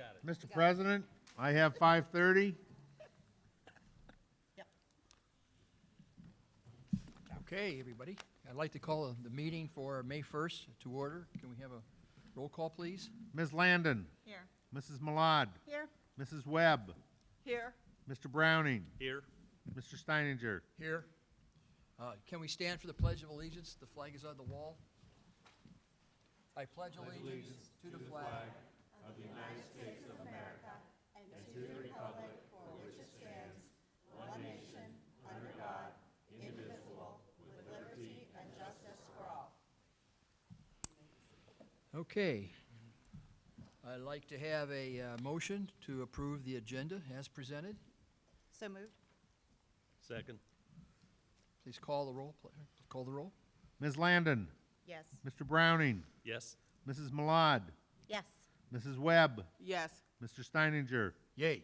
got it. Mr. President, I have 5:30. Yep. Okay, everybody. I'd like to call the meeting for May 1st to order. Can we have a roll call, please? Ms. Landon. Here. Mrs. Malad. Here. Mrs. Webb. Here. Mr. Browning. Here. Mr. Steininger. Here. Can we stand for the Pledge of Allegiance? The flag is on the wall. I pledge allegiance to the flag Okay. I'd like to have a motion to approve the agenda as presented. So moved. Second. Please call the roll. Call the roll. Ms. Landon. Yes. Mr. Browning. Yes. Mrs. Malad. Yes. Mrs. Webb. Yes. Mr. Steininger. Yay.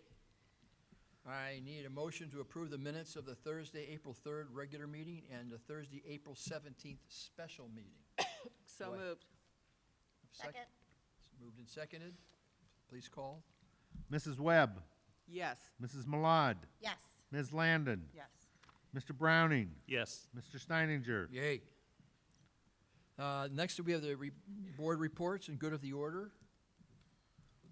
I need a motion to approve the minutes of the Thursday, April 3rd regular meeting and the Thursday, April 17th special meeting. So Do I- moved. Second. It's moved and seconded. Please call. Mrs. Webb. Yes. Mrs. Malad. Yes. Ms. Landon. Yes. Mr. Browning. Yes. Mr. Steininger. Yay. Next, we have the board reports and good of the order.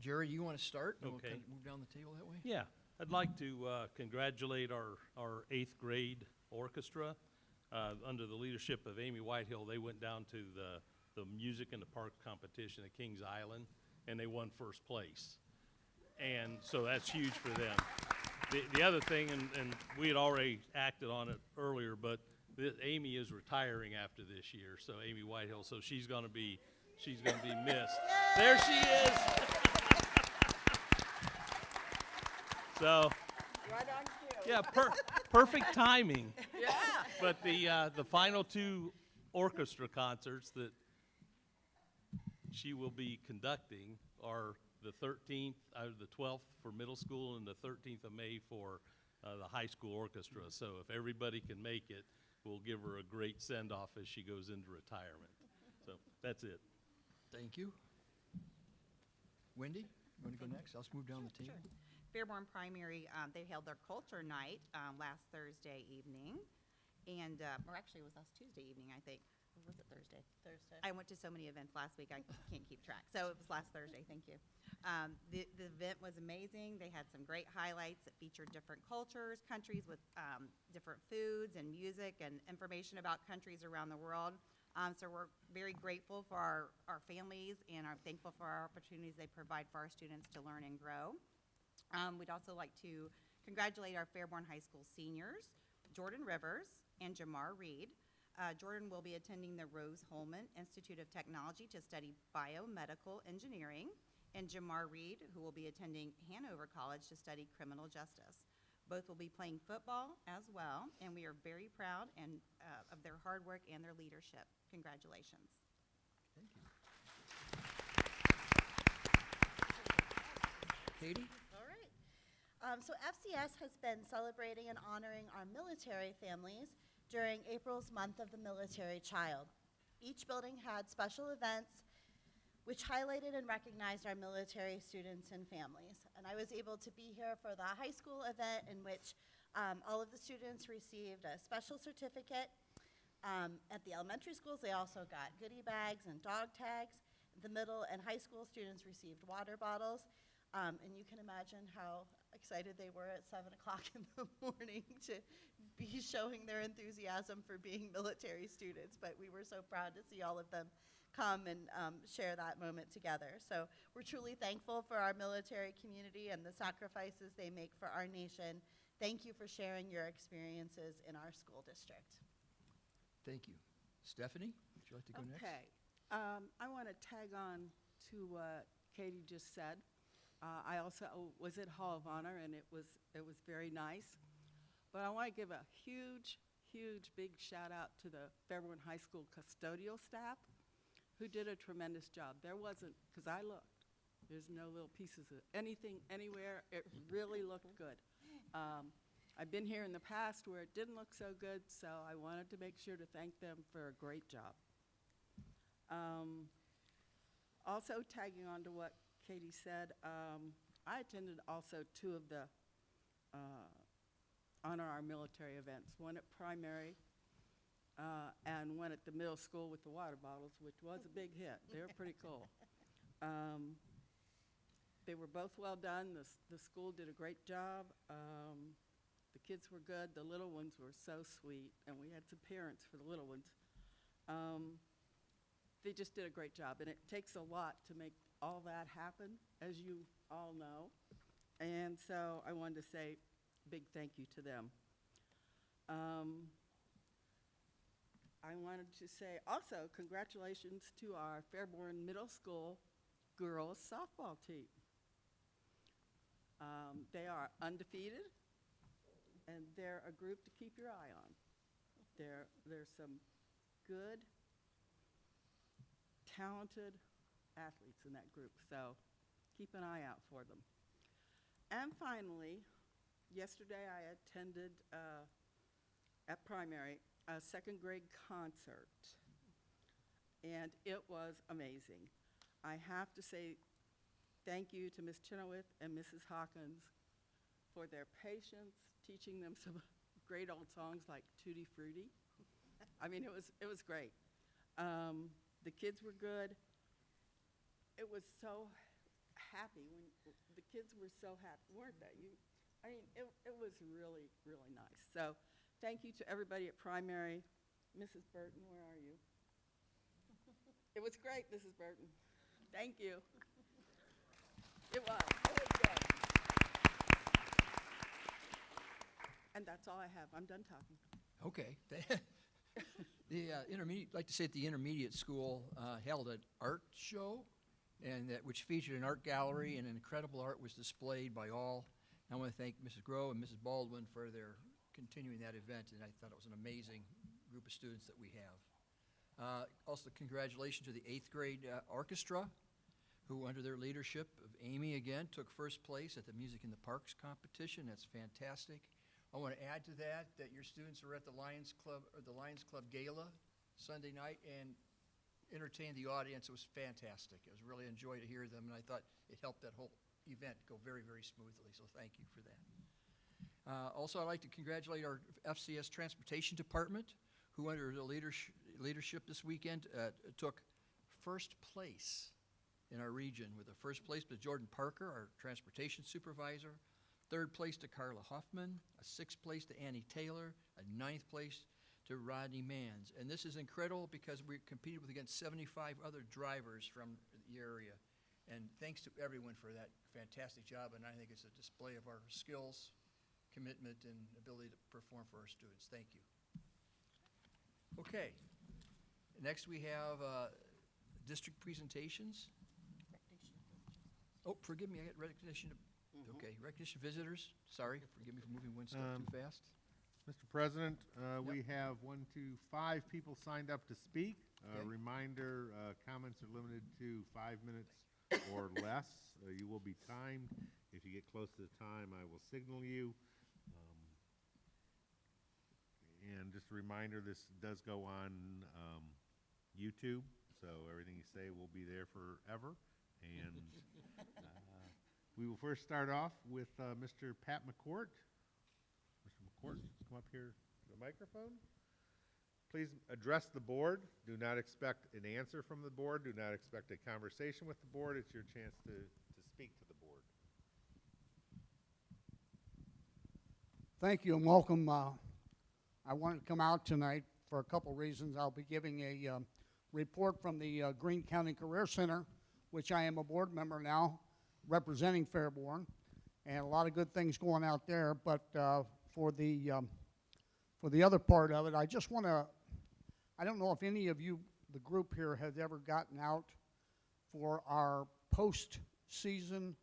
Jerry, you want to start? And we'll Okay. kind of move down the table that way? Yeah. I'd like to congratulate our 8th grade orchestra. Under the leadership of Amy Whitehill, they went down to the Music in the Park competition at Kings Island, and they won first place. And so that's huge for them. The other thing, and we had already acted on it earlier, but Amy is retiring after this year, so Amy Whitehill, so she's gonna be missed. There she is. So, Right on cue. yeah, perfect timing. Yeah. But the final 2 orchestra concerts that she will be conducting are the 13th, the 12th for middle school and the 13th of May for the high school orchestra. So if everybody can make it, we'll give her a great send-off as she goes into retirement. So that's it. Thank you. Wendy, you want to go next? I'll just move down the table. Fairborn Primary, they held their culture night last Thursday evening, and, or actually, it was last Tuesday evening, I think. Or was it Thursday? Thursday. I went to so many events last week, I can't keep track. So it was last Thursday, thank you. The event was amazing. They had some great highlights that featured different cultures, countries with different foods and music and information about countries around the world. So we're very grateful for our families and are thankful for our opportunities they provide for our students to learn and grow. We'd also like to congratulate our Fairborn High School seniors, Jordan Rivers and Jamar Reed. Jordan will be attending the Rose Holman Institute of Technology to study biomedical engineering, and Jamar Reed, who will be attending Hanover College to study criminal justice. Both will be playing football as well, and we are very proud of their hard work and their leadership. Congratulations. Thank you. Katie? All right. So FCS has been celebrating and honoring our military families during April's Month of the Military Child. Each building had special events which highlighted and recognized our military students and families. And I was able to be here for the high school event in which all of the students received a special certificate. At the elementary schools, they also got goodie bags and dog tags. The middle and high school students received water bottles. And you can imagine how excited they were at 7 o'clock in the morning to be showing their enthusiasm for being military students. But we were so proud to see all of them come and share that moment together. So we're truly thankful for our military community and the sacrifices they make for our nation. Thank you for sharing your experiences in our school district. Thank you. Stephanie, would you like to go next? Okay. I want to tag on to what Katie just said. I also was at Hall of Honor, and it was very nice. But I want to give a huge, big shout out to the Fairborn High School custodial staff, who did a tremendous job. There wasn't, because I looked, there's no little pieces of anything anywhere. It really looked good. I've been here in the past where it didn't look so good, so I wanted to make sure to thank them for a great job. Also tagging on to what Katie said. I attended also two of the Honor Our Military events, one at primary and one at the middle school with the water bottles, which was a big hit. They were pretty cool. They were both well done. The school did a great job. The kids were good. The little ones were so sweet, and we had some parents for the little ones. They just did a great job, and it takes a lot to make all that happen, as you all know. And so I wanted to say a big thank you to them. I wanted to say also congratulations to our Fairborn Middle School girls softball team. They are undefeated, and they're a group to keep your eye on. There's some good, talented athletes in that group, so keep an eye out for them. And finally, yesterday I attended at primary a second grade concert, and it was amazing. I have to say thank you to Ms. Chenoweth and Mrs. Hawkins for their patience, teaching them some great old songs like Tutti Frutti. I mean, it was great. The kids were good. It was so happy when the kids were so happy, weren't they? It was really, really nice. So thank you to everybody at primary. Mrs. Burton, where are you? It was great, Mrs. Burton. Thank you. It was good. And that's all I have. I'm done talking. Okay. The intermediate, like to say at the intermediate school held an art show, and which featured an art gallery, and incredible art was displayed by all. I want to thank Mrs. Groh and Mrs. Baldwin for their continuing that event, and I thought it was an amazing group of students that we have. Also, congratulations to the 8th grade orchestra, who under their leadership of Amy again took first place at the Music in the Parks competition. That's fantastic. I want to add to that your students were at the Lions Club Gala Sunday night and entertained the audience. It was fantastic. It was really a joy to hear them, and I thought it helped that whole event go very, very smoothly, so thank you for that. Also, I'd like to congratulate our FCS Transportation Department, who under the leadership this weekend took first place in our region, with the first place to Jordan Parker, our transportation supervisor, third place to Carla Huffman, a sixth place to Annie Taylor, a ninth place to Rodney Manns. And this is incredible because we competed against 75 other drivers from the area. And thanks to everyone for that fantastic job, and I think it's a display of our skills, commitment, and ability to perform for our students. Thank you. Okay. Next we have district presentations. Oh, forgive me, I got recognition. Okay, recognition visitors. Sorry, forgive me for moving one step too fast. Mr. President, we have 5 people signed up to speak. Okay. Reminder, comments are limited to 5 minutes or less. You will be timed. If you get close to the time, I will signal you. And just a reminder, this does go on YouTube, so everything you say will be there forever. And we will first start off with Mr. Pat McCourt. Mr. McCourt, come up here to the microphone. Please address the board. Do not expect an answer from the board. Do not expect a conversation with the board. It's your chance to speak to the board. Thank you and welcome. I wanted to come out tonight for a couple reasons. I'll be giving a report from the Greene County Career Center, which I am a board member now, representing Fairborn, and a lot of good things going out there. But for the other part of it, I just want to, I don't know if any of you, the group here, has ever gotten out for our post-season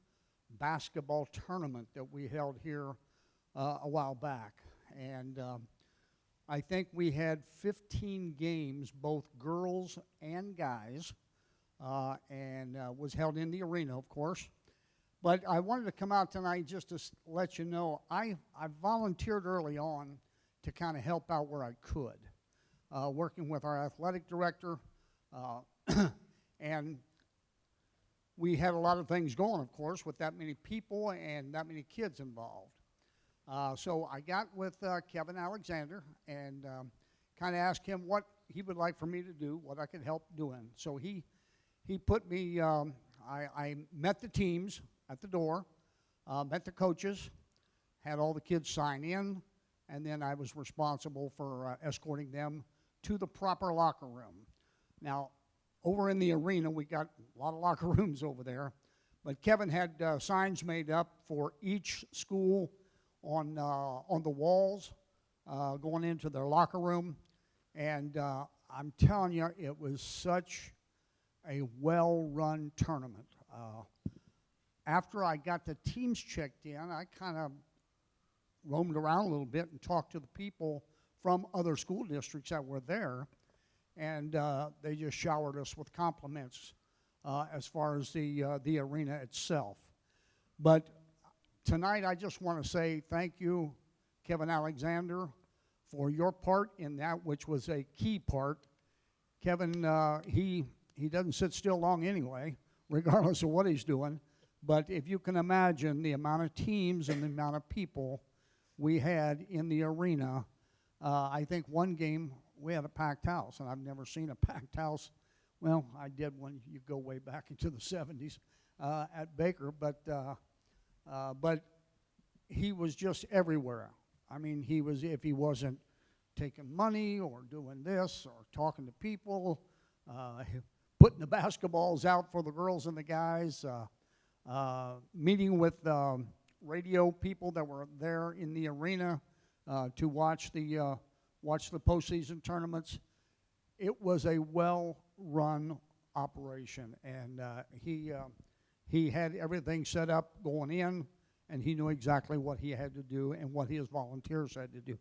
basketball tournament that we held here a while back. And I think we had 15 games, both girls and guys, and was held in the arena, of course. But I wanted to come out tonight just to let you know, I volunteered early on to kind of help out where I could, working with our athletic director. And we had a lot of things going, of course, with that many people and that many kids involved. So I got with Kevin Alexander and kind of asked him what he would like for me to do, what I could help doing. So he put me, I met the teams at the door, met the coaches, had all the kids sign in, and then I was responsible for escorting them to the proper locker room. Now, over in the arena, we got a lot of locker rooms over there, but Kevin had signs made up for each school on the walls going into their locker room, and I'm telling you, it was such a well-run tournament. After I got the teams checked in, I kind of roamed around a little bit and talked to the people from other school districts that were there, and they just showered us with compliments as far as the arena itself. But tonight, I just want to say thank you, Kevin Alexander, for your part in that, which was a key part. Kevin, he doesn't sit still long anyway, regardless of what he's doing. But if you can imagine the amount of teams and the amount of people we had in the arena, I think one game we had a packed house, and I've never seen a packed house. Well, I did when you go way back into the 70s at Baker, but he was just everywhere. I mean, he was, if he wasn't taking money or doing this or talking to people, putting the basketballs out for the girls and the guys, meeting with radio people that were there in the arena to watch the postseason tournaments. It was a well-run operation, and he had everything set up going in, and he knew exactly what he had to do and what his volunteers had to do.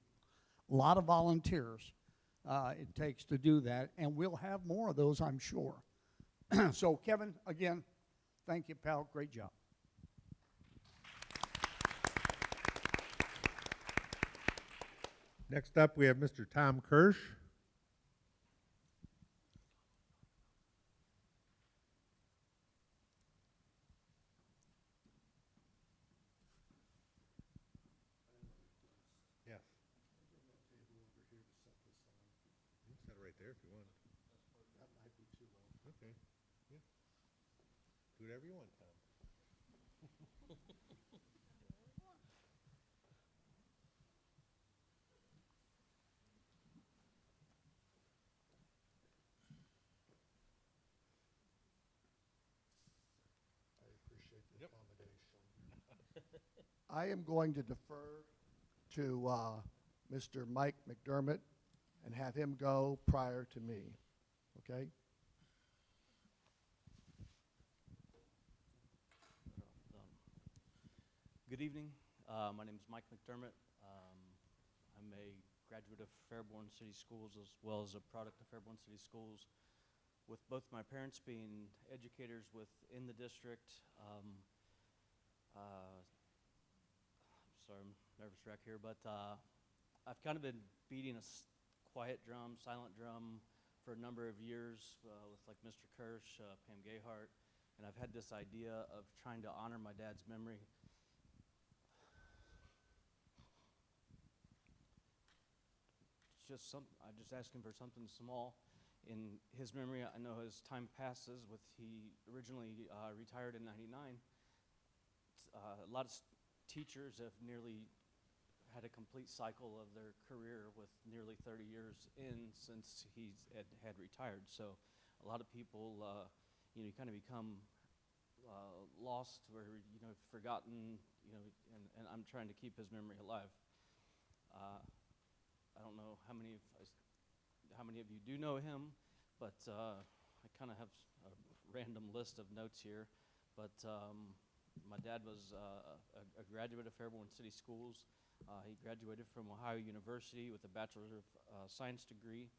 A lot of volunteers it takes to do that, and we'll have more of those, I'm sure. So, Kevin, again, thank you, pal. Great job. Next up, we have Mr. Tom Kirsch. Yes. You can set it right there if you want. That might be too low. Okay. Yeah. Do whatever you want, Tom. I am going to defer to Mr. Mike McDermott and have him go prior to me, okay? Good evening. My name is Mike McDermott. I'm a graduate of Fairborn City Schools as well as a product of Fairborn City Schools, with both my parents being educators within the district. Sorry, I'm nervous wreck here, but I've kind of been beating a quiet drum, silent drum for a number of years with like Mr. Kirsch, Pam Gayhart, and I've had this idea of trying to honor my dad's memory. I'm just asking for something small in his memory. I know as time passes, he originally retired in '99. A lot of teachers have nearly had a complete cycle of their career with nearly 30 years in since he had retired. So a lot of people, you kind of become lost or, forgotten, and I'm trying to keep his memory alive. I don't know how many of you do know him, but I kind of have a random list of notes here. But my dad was a graduate of Fairborn City Schools. He graduated from Ohio University with a Bachelor of Science degree.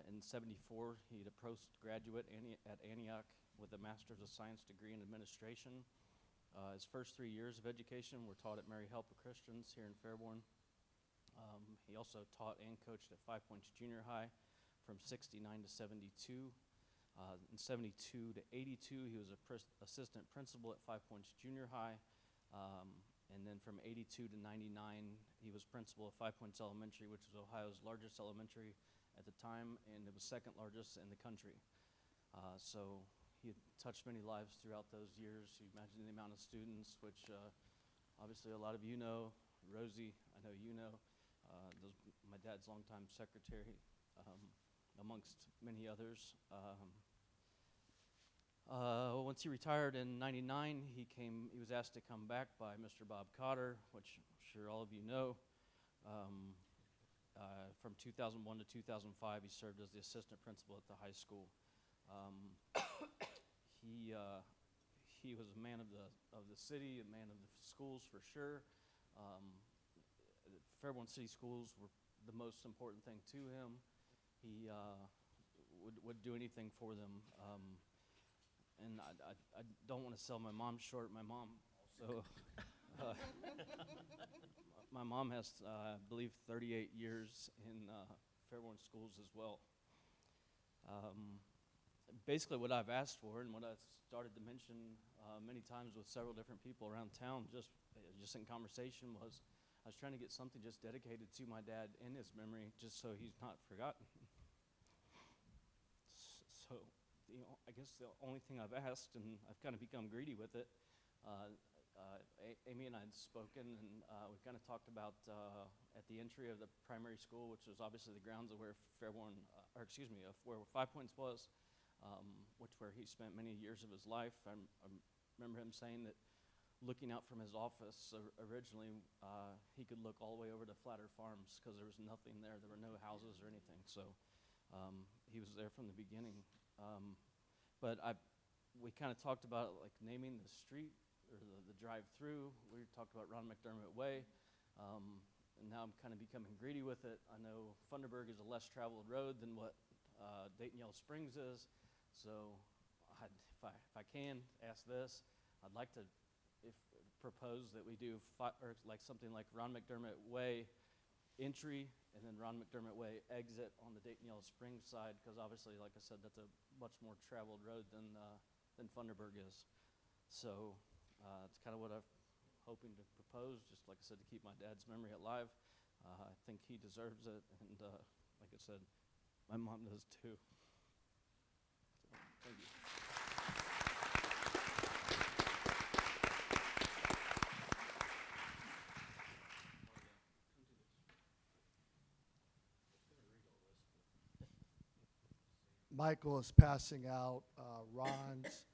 In '74, he had a postgraduate at Antioch with a Master's of Science degree in Administration. His first 3 years of education were taught at Mary Helper Christians here in Fairborn. He also taught and coached at 5 Points Junior High from '69 to '72. In 72 to 82, he was a assistant principal at Five Points Junior High. And then from 82 to 99, he was principal at Five Points Elementary, which was Ohio's largest elementary at the time, and it was second largest in the country. So he had touched many lives throughout those years. You imagine the amount of students, which obviously a lot of you know. Rosie, I know you know. My dad's longtime secretary, amongst many others. Once he retired in '99, he was asked to come back by Mr. Bob Cotter, which I'm sure all of you know. From 2001 to 2005, he served as the assistant principal at the high school. He was a man of the city, a man of the schools for sure. Fairborn City Schools were the most important thing to him. He would do anything for them. And I don't want to sell my mom short. My mom also, my mom has, I believe, 38 years in Fairborn schools as well. Basically what I've asked for and what I've started to mention many times with several different people around town, just in conversation, was I was trying to get something just dedicated to my dad in his memory, just so he's not forgotten. So, I guess the only thing I've asked, and I've kind of become greedy with it, Amy and I had spoken, and we kind of talked about at the entry of the primary school, which was obviously the grounds of where Fairborn, where Five Points was, where he spent many years of his life. I remember him saying that looking out from his office originally, he could look all the way over to Flatter Farms because there was nothing there. There were no houses or anything. So he was there from the beginning. But we kind of talked about like naming the street or the drive-through. We talked about Ron McDermott Way. And now I'm kind of becoming greedy with it. I know Funderburg is a less traveled road than what Dayton Yellow Springs is. So if I can ask this, I'd like to propose that we do something like Ron McDermott Way entry and then Ron McDermott Way exit on the Dayton Yellow Springs side, because obviously, like I said, that's a much more traveled road than Funderburg is. So it's kind of what I'm hoping to propose, just like I said, to keep my dad's memory alive. I think he deserves it, and like I said, my mom does too. So, thank you. Michael is passing out Ron's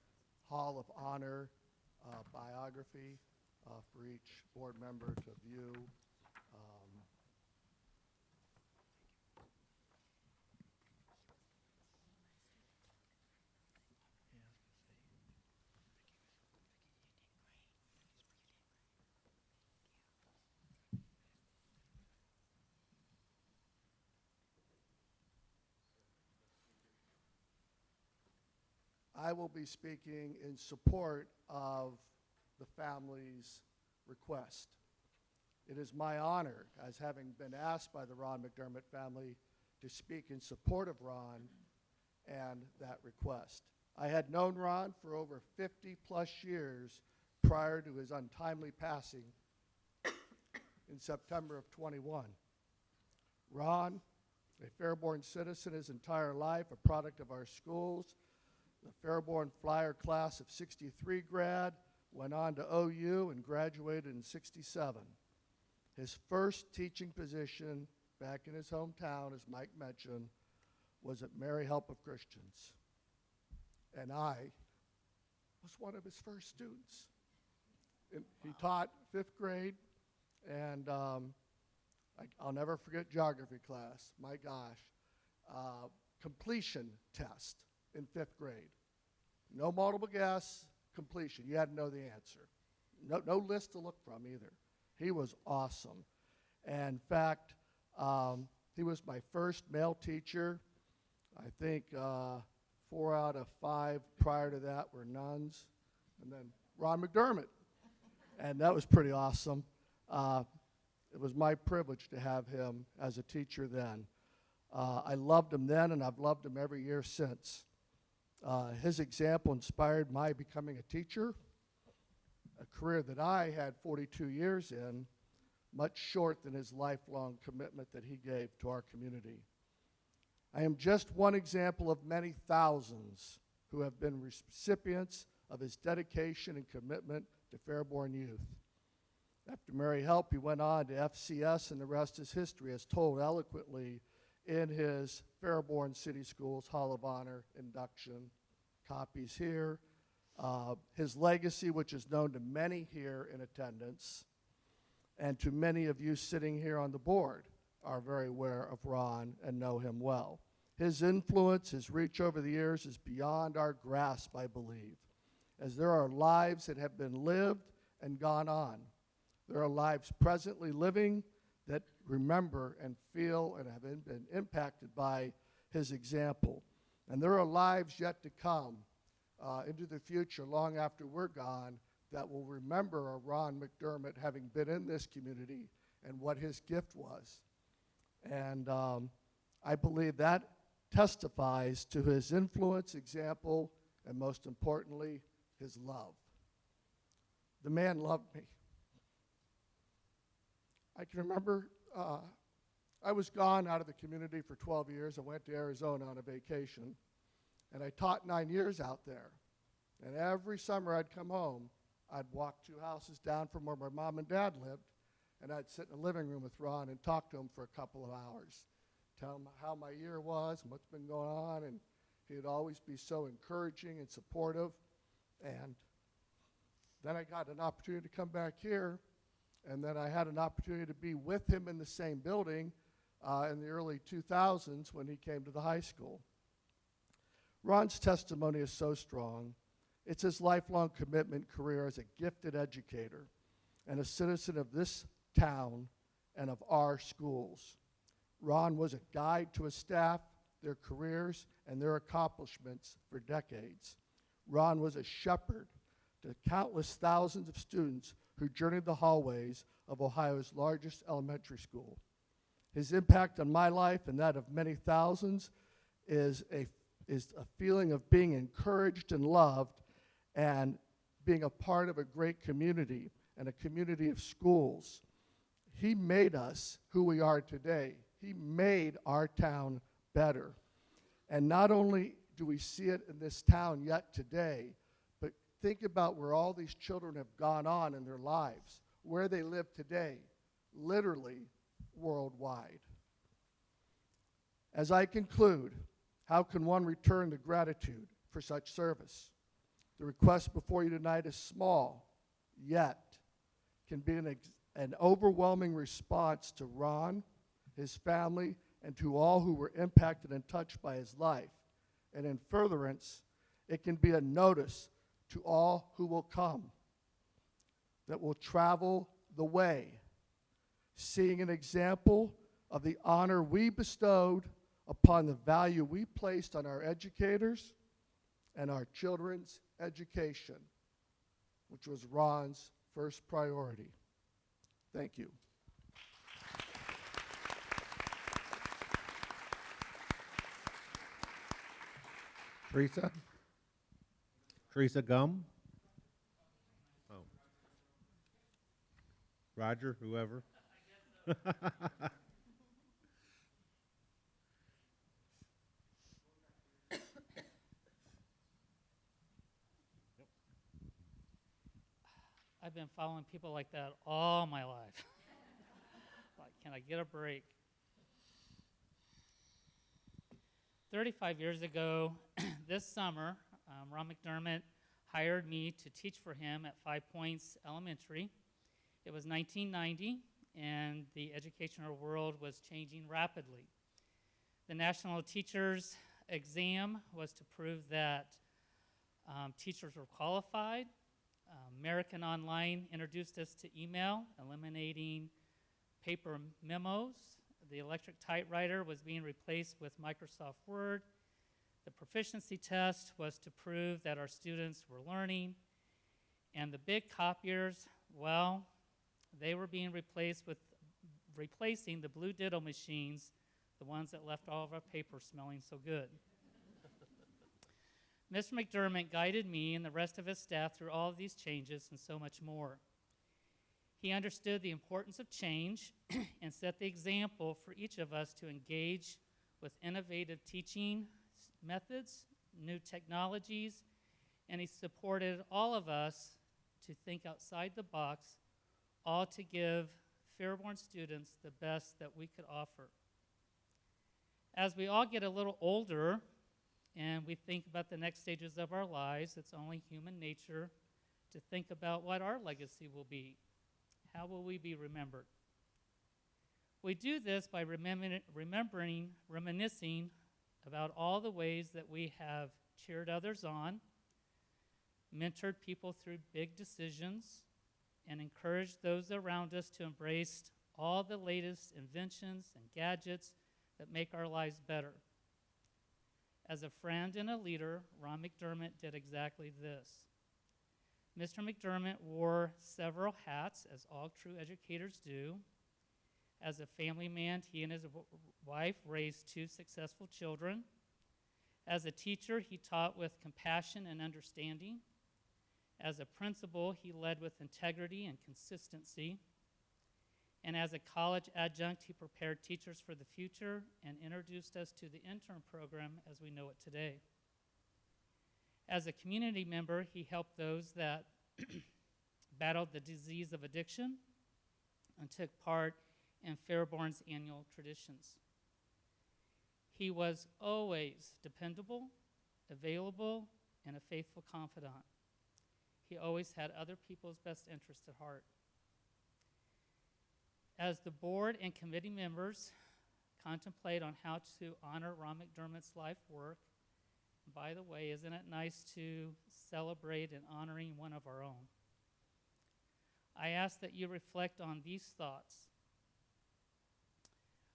Hall of Honor biography for each board member to view. I will be speaking in support of the family's request. It is my honor, as having been asked by the Ron McDermott family, to speak in support of Ron and that request. I had known Ron for over 50-plus years prior to his untimely passing in September of '21. Ron, a Fairborn citizen his entire life, a product of our schools, the Fairborn Flyer class of '63 grad, went on to OU and graduated in '67. His first teaching position back in his hometown, as Mike mentioned, was at Mary Help of Christians. And I was one of his first students. He taught 5th grade, and I'll never forget geography class. My gosh. Completion test in 5th grade. No multiple guess, completion. You had to know the answer. No list to look from either. He was awesome. And in fact, he was my first male teacher. I think 4 out of 5 prior to that were nuns. And then Ron McDermott. And that was pretty awesome. It was my privilege to have him as a teacher then. I loved him then, and I've loved him every year since. His example inspired my becoming a teacher, a career that I had 42 years in, much short than his lifelong commitment that he gave to our community. I am just one example of many thousands who have been recipients of his dedication and commitment to Fairborn youth. After Mary Help, he went on to FCS, and the rest is history, as told eloquently in his Fairborn City Schools Hall of Honor induction. Copies here. His legacy, which is known to many here in attendance, and to many of you sitting here on the board, are very aware of Ron and know him well. His influence, his reach over the years is beyond our grasp, I believe, as there are lives that have been lived and gone on. There are lives presently living that remember and feel and have been impacted by his example. And there are lives yet to come into the future, long after we're gone, that will remember a Ron McDermott having been in this community and what his gift was. And I believe that testifies to his influence, example, and most importantly, his love. The man loved me. I can remember I was gone out of the community for 12 years. I went to Arizona on a vacation, and I taught 9 years out there. And every summer I'd come home, I'd walk 2 houses down from where my mom and dad lived, and I'd sit in the living room with Ron and talk to him for a couple of hours, tell him how my year was and what's been going on, and he'd always be so encouraging and supportive. And then I got an opportunity to come back here, and then I had an opportunity to be with him in the same building in the early 2000s when he came to the high school. Ron's testimony is so strong. It's his lifelong commitment career as a gifted educator and a citizen of this town and of our schools. Ron was a guide to his staff, their careers, and their accomplishments for decades. Ron was a shepherd to countless thousands of students who journeyed the hallways of Ohio's largest elementary school. His impact on my life and that of many thousands is a feeling of being encouraged and loved and being a part of a great community and a community of schools. He made us who we are today. He made our town better. And not only do we see it in this town yet today, but think about where all these children have gone on in their lives, where they live today, literally worldwide. As I conclude, how can one return the gratitude for such service? The request before you tonight is small, yet can be an overwhelming response to Ron, his family, and to all who were impacted and touched by his life. And in furtherance, it can be a notice to all who will come, that will travel the way, seeing an example of the honor we bestowed upon the value we placed on our educators and our children's education, which was Ron's first priority. Thank you. Teresa? Teresa Gum? Oh. Roger, whoever? I've been following people like that all my life. Like, can I get a break? 35 years ago, this summer, Ron McDermott hired me to teach for him at 5 Points Elementary. It was 1990, and the educational world was changing rapidly. The National Teachers Exam was to prove that teachers were qualified. American Online introduced us to email, eliminating paper memos. The electric typewriter was being replaced with Microsoft Word. The proficiency test was to prove that our students were learning. And the big copiers, well, they were being replaced with replacing the Blue Ditto machines, the ones that left all of our paper smelling so good. Mr. McDermott guided me and the rest of his staff through all of these changes and so much more. He understood the importance of change and set the example for each of us to engage with innovative teaching methods, new technologies, and he supported all of us to think outside the box, all to give Fairborn students the best that we could offer. As we all get a little older and we think about the next stages of our lives, it's only human nature to think about what our legacy will be. How will we be remembered? We do this by reminiscing about all the ways that we have cheered others on, mentored people through big decisions, and encouraged those around us to embrace all the latest inventions and gadgets that make our lives better. As a friend and a leader, Ron McDermott did exactly this. Mr. McDermott wore several hats, as all true educators do. As a family man, he and his wife raised 2 successful children. As a teacher, he taught with compassion and understanding. As a principal, he led with integrity and consistency. And as a college adjunct, he prepared teachers for the future and introduced us to the intern program as we know it today. As a community member, he helped those that battled the disease of addiction and took part in Fairborn's annual traditions. He was always dependable, available, and a faithful confidant. He always had other people's best interests at heart. As the board and committee members contemplate on how to honor Ron McDermott's life work, by the way, isn't it nice to celebrate and honoring one of our own? I ask that you reflect on these thoughts.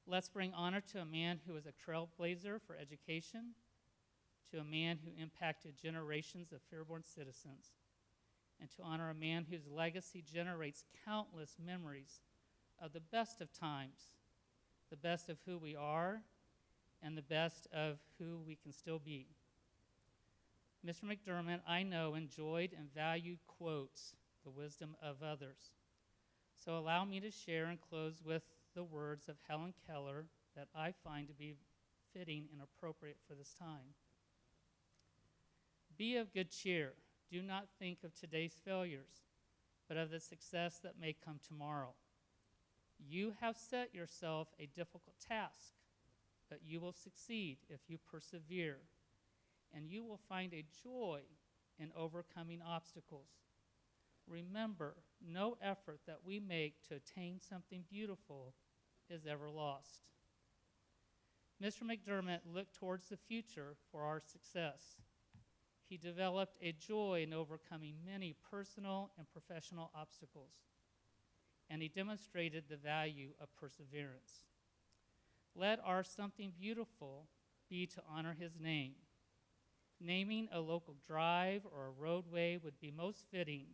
Let's bring honor to a man who was a trailblazer for education, to a man who impacted generations of Fairborn citizens, and to honor a man whose legacy generates countless memories of the best of times, the best of who we are, and the best of who we can still be. Mr. McDermott, I know, enjoyed and valued quotes, the wisdom of others. So allow me to share and close with the words of Helen Keller that I find to be fitting and appropriate for this time. Be of good cheer. Do not think of today's failures, but of the success that may come tomorrow. You have set yourself a difficult task, but you will succeed if you persevere, and you will find a joy in overcoming obstacles. Remember, no effort that we make to attain something beautiful is ever lost. Mr. McDermott looked towards the future for our success. He developed a joy in overcoming many personal and professional obstacles, and he demonstrated the value of perseverance. Let our something beautiful be to honor his name. Naming a local drive or a roadway would be most fitting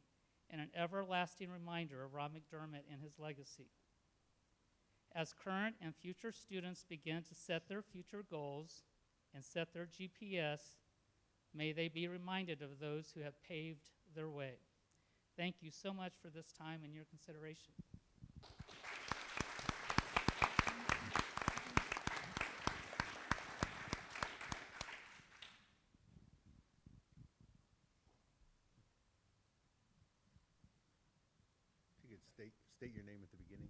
and an everlasting reminder of Ron McDermott and his legacy. As current and future students begin to set their future goals and set their GPS, may they be reminded of those who have paved their way. Thank you so much for this time and your consideration. If you could state your name at the beginning.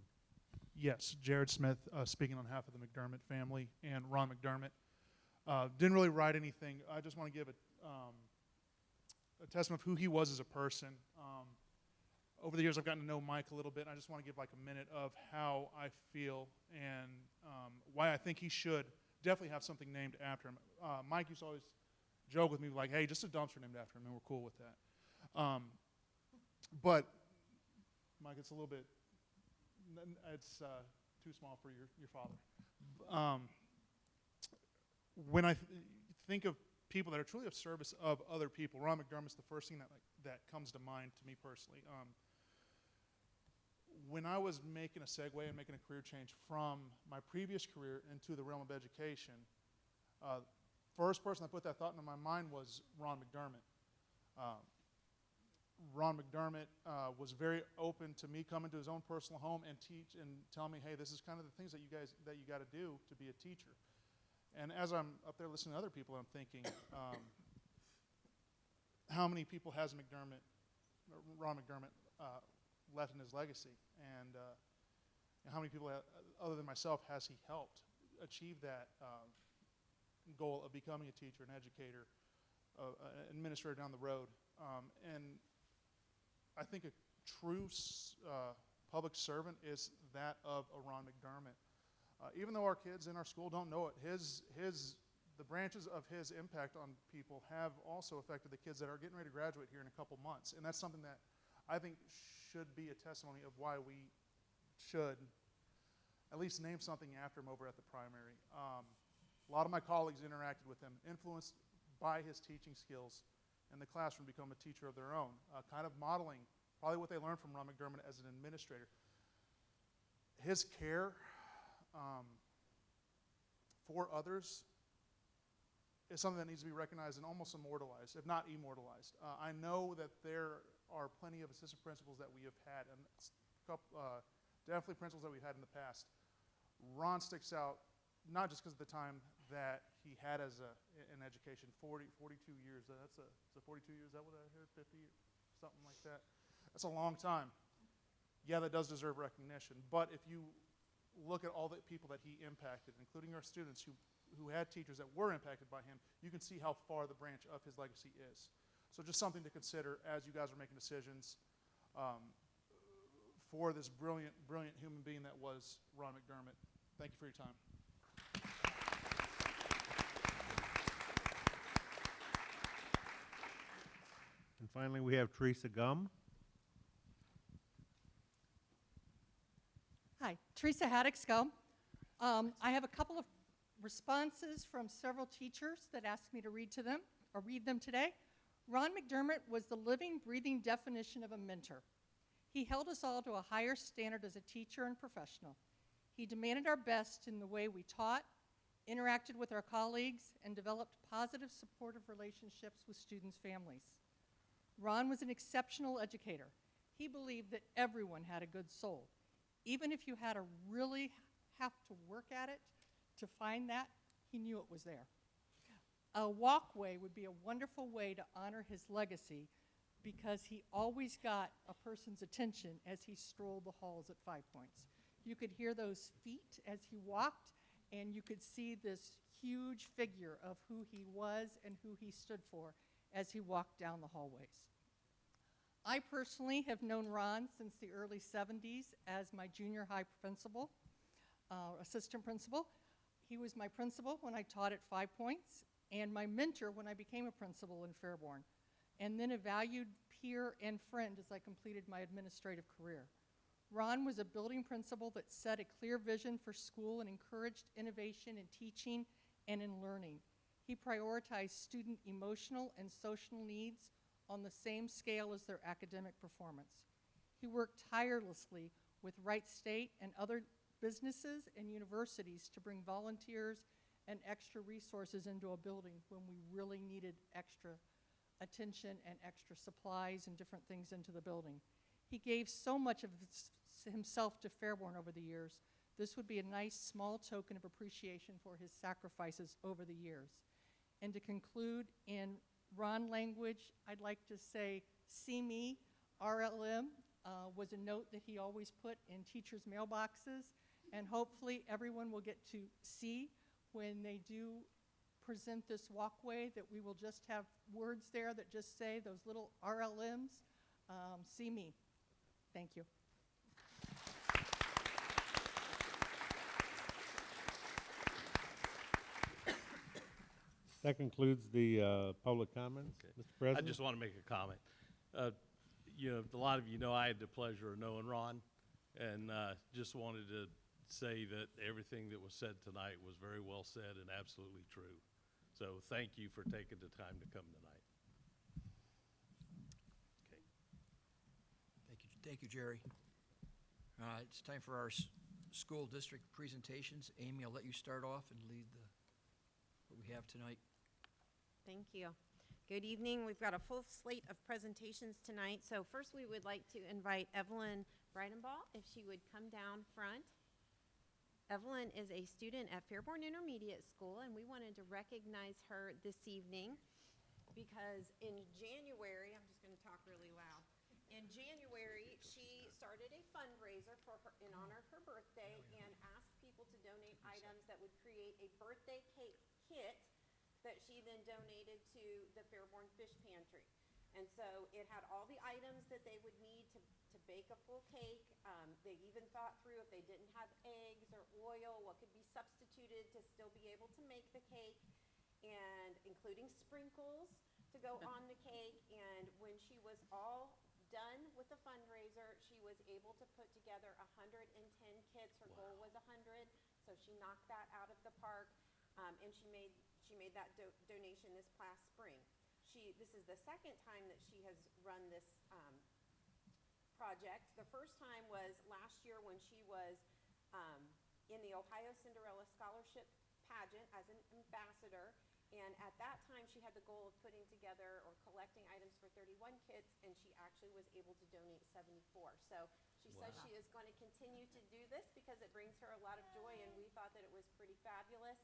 Yes, Jared Smith, speaking on behalf of the McDermott family and Ron McDermott. Didn't really write anything. I just want to give a testament of who he was as a person. Over the years, I've gotten to know Mike a little bit, and I just want to give like a minute of how I feel and why I think he should definitely have something named after him. Mike used to always joke with me like, hey, just a dumpster named after him, and we're cool with that. But, Mike, it's a little bit, it's too small for your father. When I think of people that are truly of service of other people, Ron McDermott's the first thing that comes to mind to me personally. When I was making a segue and making a career change from my previous career into the realm of education, first person that put that thought into my mind was Ron McDermott. Ron McDermott was very open to me coming to his own personal home and teach and telling me, hey, this is kind of the things that you got to do to be a teacher. And as I'm up there listening to other people, I'm thinking, how many people has Ron McDermott left in his legacy, and how many people, other than myself, has he helped achieve that goal of becoming a teacher, an educator, an administrator down the road. And I think a true public servant is that of a Ron McDermott. Even though our kids in our school don't know it, the branches of his impact on people have also affected the kids that are getting ready to graduate here in a couple months. And that's something that I think should be a testimony of why we should at least name something after him over at the primary. A lot of my colleagues interacted with him, influenced by his teaching skills in the classroom, become a teacher of their own, kind of modeling probably what they learned from Ron McDermott as an administrator. His care for others is something that needs to be recognized and almost immortalized, if not immortalized. I know that there are plenty of assistant principals that we have had, and definitely principals that we've had in the past. Ron sticks out not just because of the time that he had as in education, 42 years. That's 42 years, is that what I heard? 50 years, something like that. That's a long time. Yeah, that does deserve recognition. But if you look at all the people that he impacted, including our students who had teachers that were impacted by him, you can see how far the branch of his legacy is. So just something to consider as you guys are making decisions for this brilliant, brilliant human being that was Ron McDermott. Thank you for your time. And finally, we have Teresa Gum. Hi, Teresa Haddock-Scum. I have a couple of responses from several teachers that asked me to read them today. Ron McDermott was the living, breathing definition of a mentor. He held us all to a higher standard as a teacher and professional. He demanded our best in the way we taught, interacted with our colleagues, and developed positive, supportive relationships with students' families. Ron was an exceptional educator. He believed that everyone had a good soul. Even if you had to really have to work at it to find that, he knew it was there. A walkway would be a wonderful way to honor his legacy because he always got a person's attention as he strolled the halls at 5 Points. You could hear those feet as he walked, and you could see this huge figure of who he was and who he stood for as he walked down the hallways. I personally have known Ron since the early 70s as my junior high principal, assistant principal. He was my principal when I taught at 5 Points and my mentor when I became a principal in Fairborn, and then a valued peer and friend as I completed my administrative career. Ron was a building principal that set a clear vision for school and encouraged innovation in teaching and in learning. He prioritized student emotional and social needs on the same scale as their academic performance. He worked tirelessly with Wright State and other businesses and universities to bring volunteers and extra resources into a building when we really needed extra attention and extra supplies and different things into the building. He gave so much of himself to Fairborn over the years. This would be a nice small token of appreciation for his sacrifices over the years. And to conclude, in Ron language, I'd like to say, see me, RLM, was a note that he always put in teachers' mailboxes, and hopefully everyone will get to see when they do present this walkway that we will just have words there that just say those little RLMs, see me. Thank you. That concludes the public comments. Okay. Mr. President? I just want to make a comment. A lot of you know I had the pleasure of knowing Ron, and just wanted to say that everything that was said tonight was very well said and absolutely true. So thank you for taking the time to come tonight. Okay. Thank you, Jerry. It's time for our school district presentations. Amy, I'll let you start off and lead what we have tonight. Thank you. Good evening. We've got a full slate of presentations tonight. So first we would like to invite Evelyn Breidenball, if she would come down front. Evelyn is a student at Fairborn Intermediate School, and we wanted to recognize her this evening because in January, I'm just going to talk really loud. In January, she started a fundraiser for her, in honor of her birthday, and asked people to donate items that would create a birthday cake kit that she then donated to the Fairborn Fish Pantry. And so it had all the items that they would need to bake a full cake. They even thought through if they didn't have eggs or oil, what could be substituted to still be able to make the cake, and including sprinkles to go on the cake. And when she was all done with the fundraiser, she was able to put together 110 kits. Her goal was 100, so she knocked that out of the park, and she made that donation this past spring. This is the second time that she has run this project. The first time was last year when she was in the Ohio Cinderella Scholarship Pageant as an ambassador. And at that time, she had the goal of putting together or collecting items for 31 kits, and she actually was able to donate 74. So she says she is going to continue to do this because it brings her a lot of joy, and we thought that it was pretty fabulous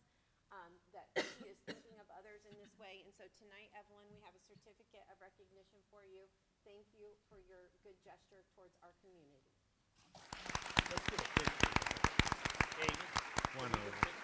that she is thinking of others in this way. And so tonight, Evelyn, we have a certificate of recognition for you. Thank you for your good gesture towards our community. Let's get a picture. Hey, One over.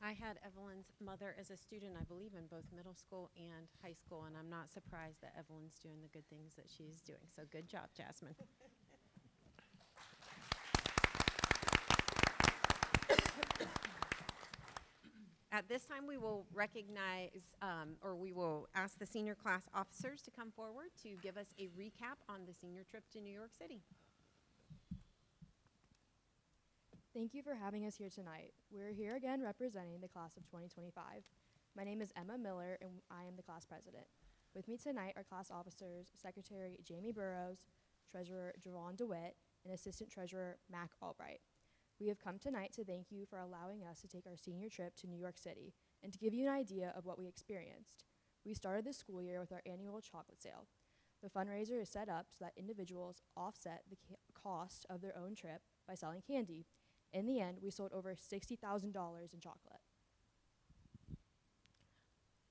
I had Evelyn's mother as a student, I believe, in both middle school and high school, and I'm not surprised that Evelyn's doing the good things that she's doing. So good job, Jasmine. At this time, we will recognize, or we will ask the senior class officers to come forward to give us a recap on the senior trip to New York City. Thank you for having us here tonight. We're here again representing the class of 2025. My name is Emma Miller, and I am the class president. With me tonight are class officers, Secretary Jamie Burrows, Treasurer Javon DeWitt, and Assistant Treasurer Mac Albright. We have come tonight to thank you for allowing us to take our senior trip to New York City and to give you an idea of what we experienced. We started this school year with our annual chocolate sale. The fundraiser is set up so that individuals offset the cost of their own trip by selling candy. In the end, we sold over $60,000 in chocolate.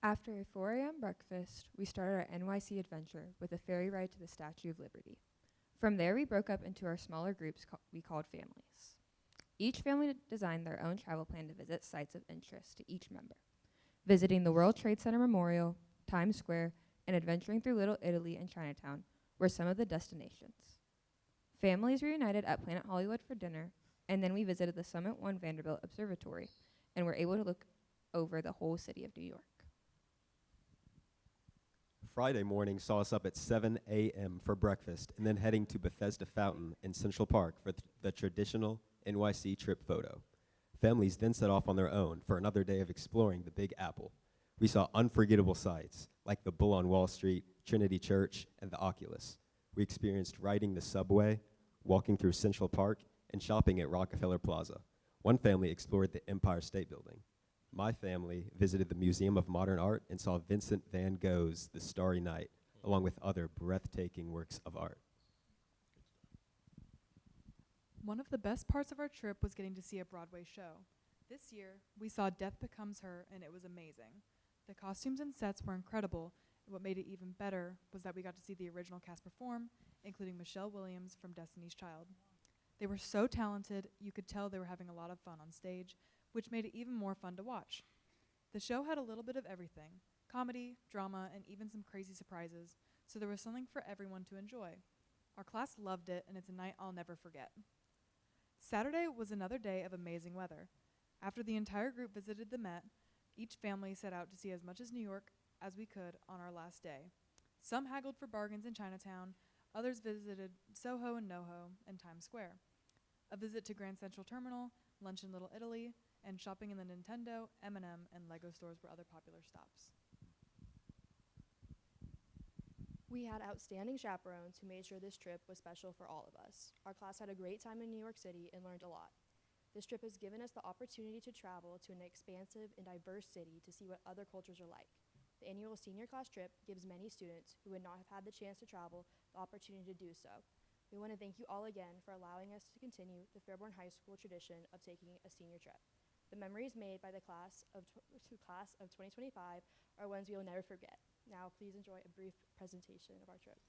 After a 4 a.m. breakfast, we started our NYC adventure with a ferry ride to the Statue of Liberty. From there, we broke up into our smaller groups we called families. Each family designed their own travel plan to visit sites of interest to each member, visiting the World Trade Center Memorial, Times Square, and adventuring through Little Italy and Chinatown were some of the destinations. Families reunited at Planet Hollywood for dinner, and then we visited the Summit One Vanderbilt Observatory and were able to look over the whole city of New York. Friday morning saw us up at 7 a.m. for breakfast and then heading to Bethesda Fountain in Central Park for the traditional NYC trip photo. Families then set off on their own for another day of exploring the Big Apple. We saw unforgettable sights like the Bull on Wall Street, Trinity Church, and the Oculus. We experienced riding the subway, walking through Central Park, and shopping at Rockefeller Plaza. One family explored the Empire State Building. My family visited the Museum of Modern Art and saw Vincent van Gogh's The Starry Night, along with other breathtaking works of art. One of the best parts of our trip was getting to see a Broadway show. This year, we saw Death Becomes Her, and it was amazing. The costumes and sets were incredible, and what made it even better was that we got to see the original cast perform including Michelle Williams from Destiny's Child. They were so talented, you could tell they were having a lot of fun on stage, which made it even more fun to watch. The show had a little bit of everything: comedy, drama, and even some crazy surprises, so there was something for everyone to enjoy. Our class loved it, and it's a night I'll never forget. Saturday was another day of amazing weather. After the entire group visited the Met, each family set out to see as much as New York as we could on our last day. Some haggled for bargains in Chinatown, others visited Soho and NoHo and Times Square. A visit to Grand Central Terminal, lunch in Little Italy, and shopping in the Nintendo, M&M, and Lego stores were other popular stops. We had outstanding chaperones who made sure this trip was special for all of us. Our class had a great time in New York City and learned a lot. This trip has given us the opportunity to travel to an expansive and diverse city to see what other cultures are like. The annual senior class trip gives many students who would not have had the chance to travel the opportunity to do so. We want to thank you all again for allowing us to continue the Fairborn High School tradition of taking a senior trip. The memories made by the class of 2025 are ones we will never forget. Now, please enjoy a brief presentation of our trip.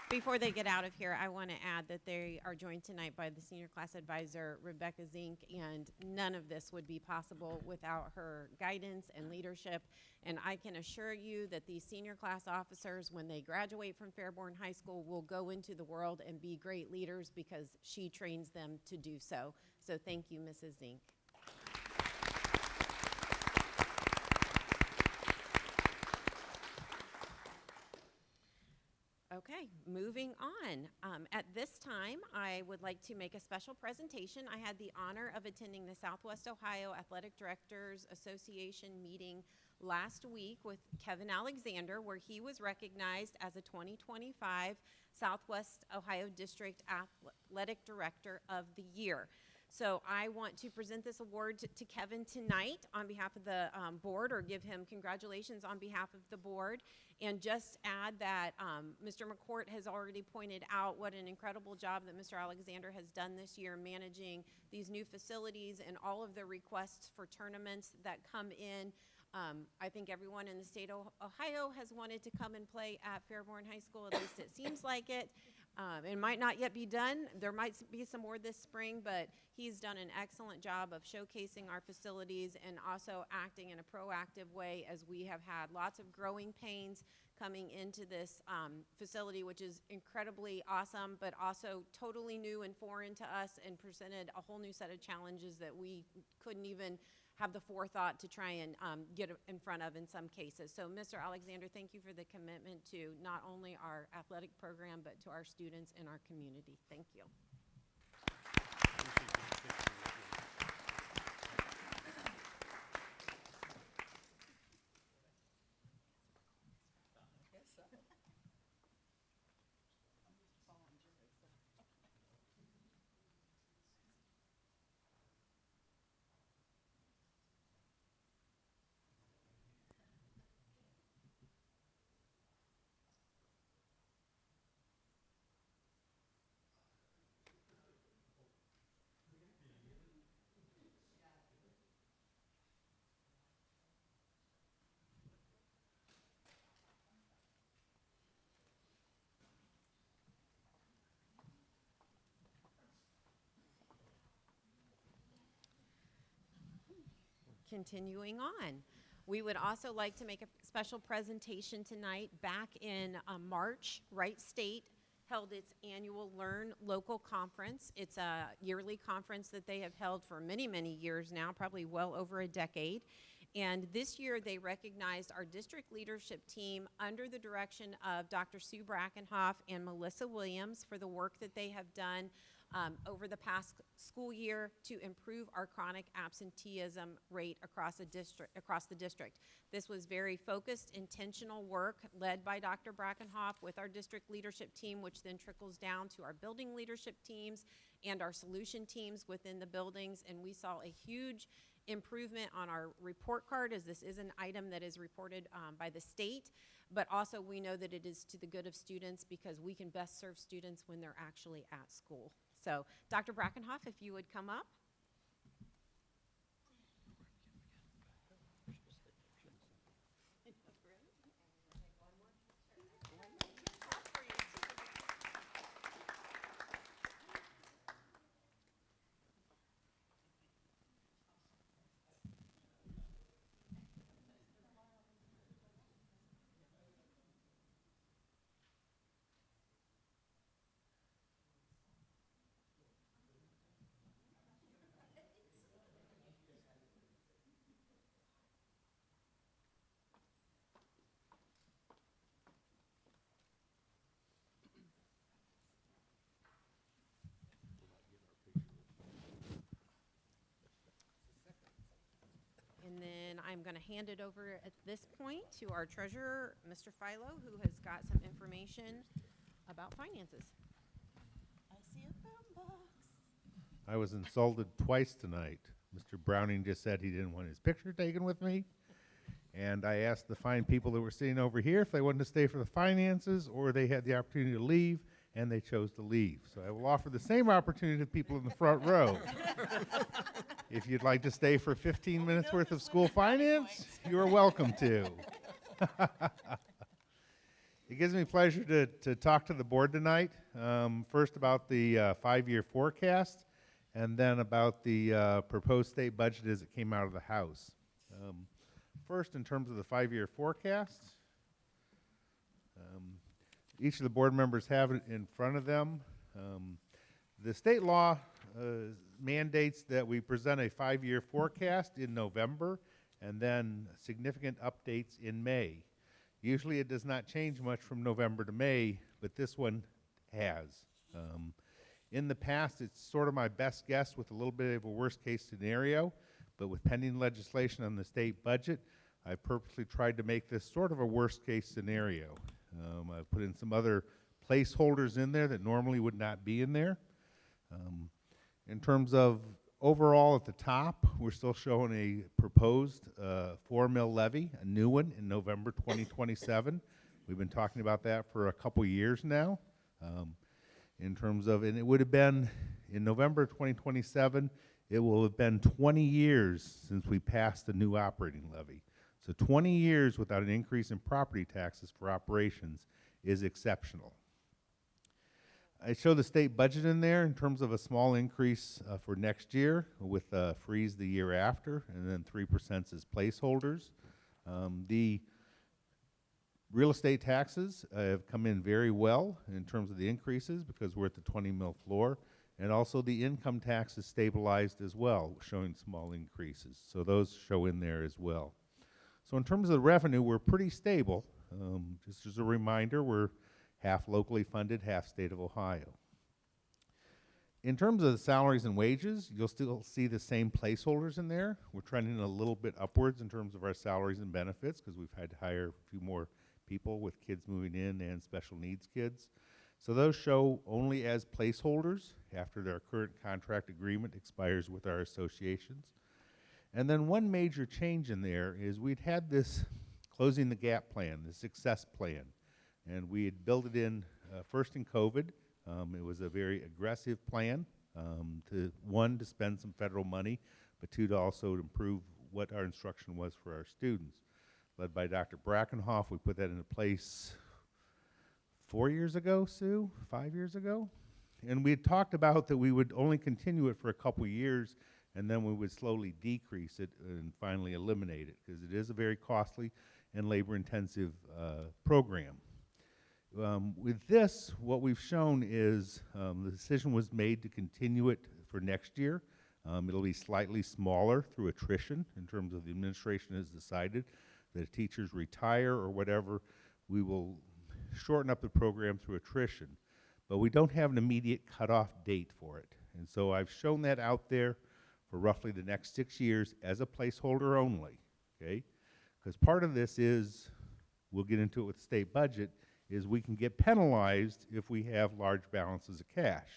Before they get out of here, I want to add that they are joined tonight by the senior class advisor, Rebecca Zink, and none of this would be possible without her guidance and leadership. And I can assure you that these senior class officers, when they graduate from Fairborn High School, will go into the world and be great leaders because she trains them to do so. So thank you, Mrs. Zink. Okay, moving on. At this time, I would like to make a special presentation. I had the honor of attending the Southwest Ohio Athletic Directors Association meeting last week with Kevin Alexander, where he was recognized as a 2025 Southwest Ohio District Athletic Director of the Year. So I want to present this award to Kevin tonight on behalf of the board, or give him congratulations on behalf of the board. And just add that Mr. McCourt has already pointed out what an incredible job that Mr. Alexander has done this year managing these new facilities and all of the requests for tournaments that come in. I think everyone in the state of Ohio has wanted to come and play at Fairborn High School, at least it seems like it. It might not yet be done. There might be some more this spring, but he's done an excellent job of showcasing our facilities and also acting in a proactive way, as we have had lots of growing pains coming into this facility, which is incredibly awesome, but also totally new and foreign to us, and presented a whole new set of challenges that we couldn't even have the forethought to try and get in front of in some cases. So Mr. Alexander, thank you for the commitment to not only our athletic program, but to our students and our community. Thank you. Continuing on, we would also like to make a special presentation tonight. Back in March, Wright State held its annual Learn Local Conference. It's a yearly conference that they have held for many, many years now, probably well over a decade. And this year they recognized our district leadership team under the direction of Dr. Sue Brackenhoff and Melissa Williams for the work that they have done over the past school year to improve our chronic absenteeism rate across the district. This was very focused, intentional work led by Dr. Brackenhoff with our district leadership team, which then trickles down to our building leadership teams and our solution teams within the buildings. And we saw a huge improvement on our report card, as this is an item that is reported by the state, but also we know that it is to the good of students, because we can best serve students when they're actually at school. So Dr. Brackenhoff, if you would come up. And then I'm going to hand it over at this point to our treasurer, Mr. Philo, who has got some information about finances. I see a phone box. I was insulted twice tonight. Mr. Browning just said he didn't want his picture taken with me. And I asked the fine people that were sitting over here if they wanted to stay for the finances or they had the opportunity to leave, and they chose to leave. So I will offer the same opportunity to people in the front row. If you'd like to stay for 15 minutes worth of school finance, you are welcome to. It gives me pleasure to talk to the board tonight. First about the 5-year forecast, and then about the proposed state budget as it came out of the House. First, in terms of the 5-year forecast, each of the board members have it in front of them. The state law mandates that we present a 5-year forecast in November and then significant updates in May. Usually it does not change much from November to May, but this one has. In the past, it's sort of my best guess with a little bit of a worst case scenario, but with pending legislation on the state budget, I purposely tried to make this sort of a worst case scenario. I've put in some other placeholders in there that normally would not be in there. In terms of overall at the top, we're still showing a proposed 4 mil levy, a new one in November 2027. We've been talking about that for a couple years now. In terms of, and it would have been in November 2027, it will have been 20 years since we passed the new operating levy. So 20 years without an increase in property taxes for operations is exceptional. I show the state budget in there in terms of a small increase for next year with freeze the year after, and then 3% as placeholders. The real estate taxes have come in very well in terms of the increases because we're at the 20 mil floor, and also the income tax is stabilized as well, showing small increases. So those show in there as well. So in terms of the revenue, we're pretty stable. Just as a reminder, we're half locally funded, half state of Ohio. In terms of the salaries and wages, you'll still see the same placeholders in there. We're trending a little bit upwards in terms of our salaries and benefits because we've had to hire a few more people with kids moving in and special needs kids. So those show only as placeholders after their current contract agreement expires with our associations. And then one major change in there is we'd had this closing the gap plan, the success plan. And we had built it in first in COVID. It was a very aggressive plan to spend some federal money, but two, to also improve what our instruction was for our students. Led by Dr. Brackenhoff, we put that into place 4 years ago, Sue, 5 years ago? And we had talked about that we would only continue it for a couple years, and then we would slowly decrease it and finally eliminate it, because it is a very costly and labor-intensive program. With this, what we've shown is the decision was made to continue it for next year. It'll be slightly smaller through attrition in terms of the administration has decided that if teachers retire or whatever, we will shorten up the program through attrition. But we don't have an immediate cutoff date for it. And so I've shown that out there for roughly the next 6 years as a placeholder only, okay? Because part of this is, we'll get into it with the state budget, is we can get penalized if we have large balances of cash,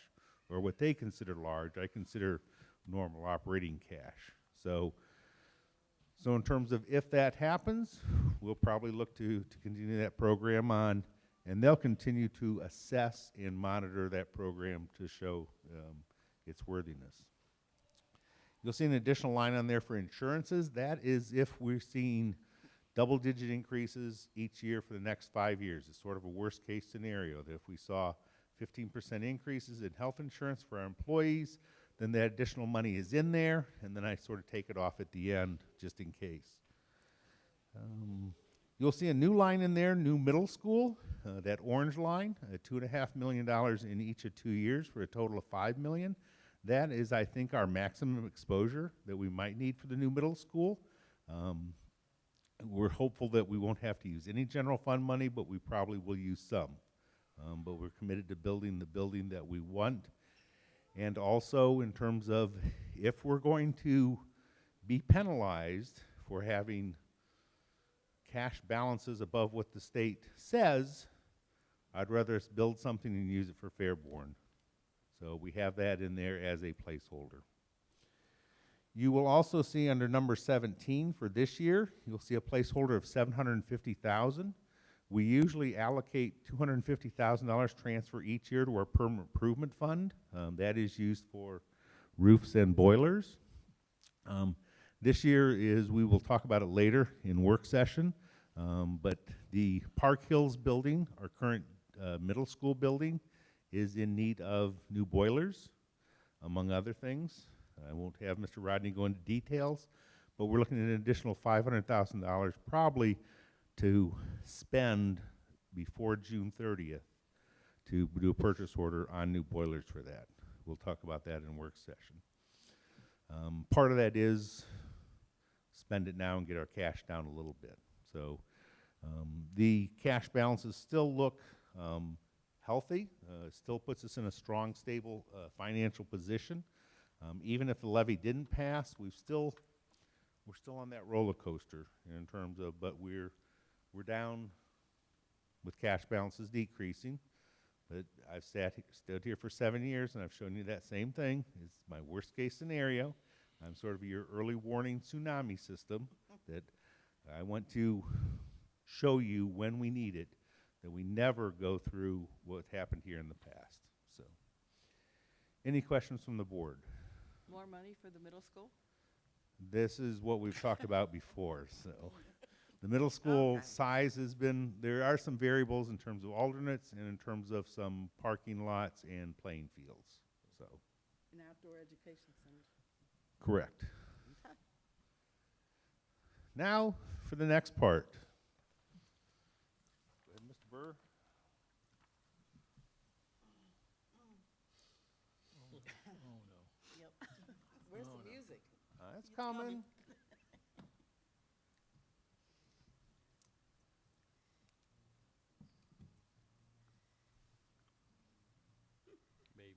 or what they consider large, I consider normal operating cash. So in terms of if that happens, we'll probably look to continue that program on, and they'll continue to assess and monitor that program to show its worthiness. You'll see an additional line on there for insurances. That is if we're seeing double-digit increases each year for the next 5 years. It's sort of a worst-case scenario that if we saw 15% increases in health insurance for our employees, then that additional money is in there, and then I sort of take it off at the end just in case. You'll see a new line in there, new middle school, that orange line, $2.5 million in each of 2 years for a total of $5 million. That is, I think, our maximum exposure that we might need for the new middle school. We're hopeful that we won't have to use any general fund money, but we probably will use some. But we're committed to building the building that we want. And also in terms of if we're going to be penalized for having cash balances above what the state says, I'd rather us build something and use it for Fairborn. So we have that in there as a placeholder. You will also see under number 17 for this year, you'll see a placeholder of $750,000. We usually allocate $250,000 transfer each year to our permanent improvement fund. That is used for roofs and boilers. This year is, we will talk about it later in work session, But the Park Hills building, our current middle school building, is in need of new boilers, among other things. I won't have Mr. Rodney go into details, but we're looking at an additional $500,000 probably to spend before June 30th to do a purchase order on new boilers for that. We'll talk about that in work session. Part of that is spend it now and get our cash down a little bit. So the cash balances still look healthy. Still puts us in a strong, stable financial position. Even if the levy didn't pass, we're still on that roller coaster in terms of, but we're down with cash balances decreasing. But I've stood here for 7 years, and I've shown you that same thing. It's my worst case scenario. I'm sort of your early warning tsunami system that I want to show you when we need it, that we never go through what happened here in the past. So, any questions from the board? More money for the middle school? This is what we've talked about before. So, the middle school size has been, there are some variables in terms of alternates and in terms of some parking lots and playing fields. So, An outdoor education center. correct. Now for the next part. Go ahead, Mr. Burr. Yep. Where's the music? It's coming. Maybe.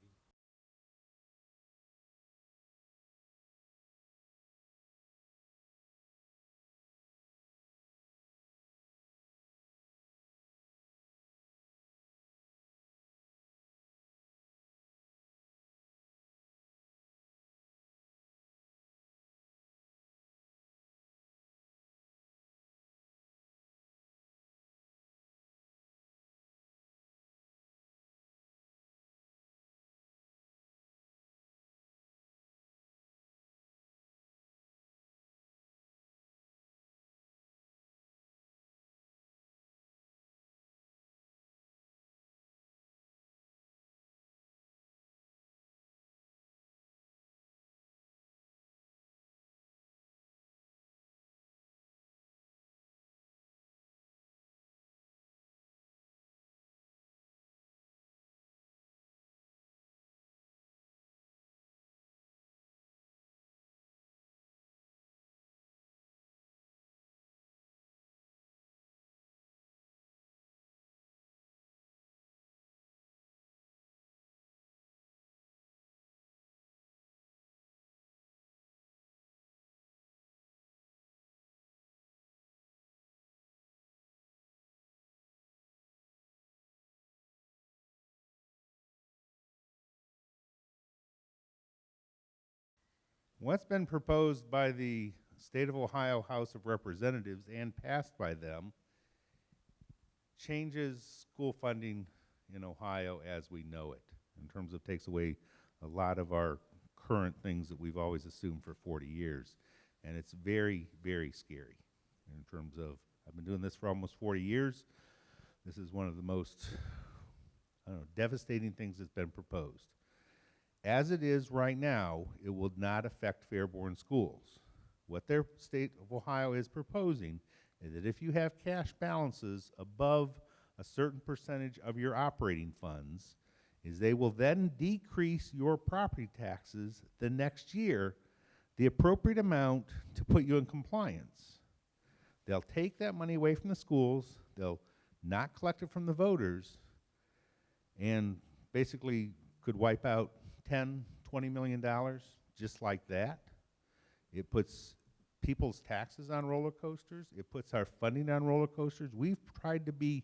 What's been proposed by the State of Ohio House of Representatives and passed by them changes school funding in Ohio as we know it, in terms of takes away a lot of our current things that we've always assumed for 40 years. And it's very, very scary in terms of, I've been doing this for almost 40 years. This is one of the most, I don't know, devastating things that's been proposed. As it is right now, it will not affect Fairborn schools. What their state of Ohio is proposing is that if you have cash balances above a certain percentage of your operating funds, is they will then decrease your property taxes the next year, the appropriate amount to put you in compliance. They'll take that money away from the schools, they'll not collect it from the voters, and basically could wipe out $10, $20 million just like that. It puts people's taxes on roller coasters. It puts our funding on roller coasters. We've tried to be